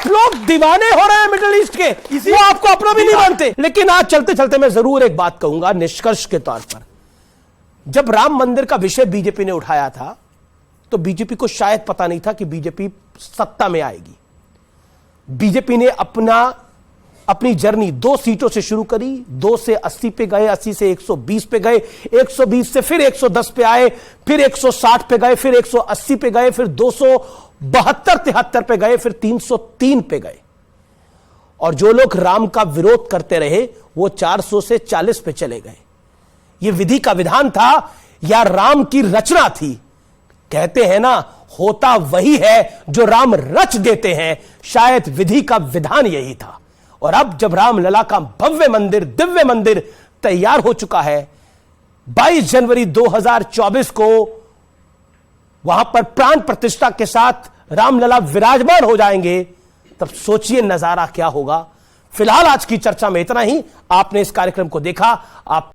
लोग दीवाने हो रहे हैं मिडिल ईस्ट के, वो आपको अपना भी नहीं मानते। लेकिन आज चलते चलते मैं जरूर एक बात कहूंगा निष्कर्ष के तौर पर। जब राम मंदिर का विषय बीजेपी ने उठाया था तो बीजेपी को शायद पता नहीं था कि बीजेपी सत्ता में आएगी। बीजेपी ने अपनी जर्नी 2 सीटों से शुरू करी, 2 से 80 पे गए, 80 से 120 पे गए, 120 से फिर 110 पे आए, फिर 160 पे गए, फिर 180 पे गए, फिर 272-73 पे गए, फिर 303 पे गए। और जो लोग राम का विरोध करते रहे वो 400 से 40 पे चले गए। यह विधि का विधान था या राम की रचना थी? कहते हैं ना, होता वही है जो राम रच देते हैं। शायद विधि का विधान यही था। और अब जब रामलला का भव्य मंदिर, दिव्य मंदिर तैयार हो चुका है, 22 जनवरी 2024 को वहां पर प्राण प्रतिष्ठा के साथ रामलला विराजमान हो जाएंगे, तब सोचिए नजारा क्या होगा। फिलहाल आज की चर्चा में इतना ही। आपने इस कार्यक्रम को देखा, आप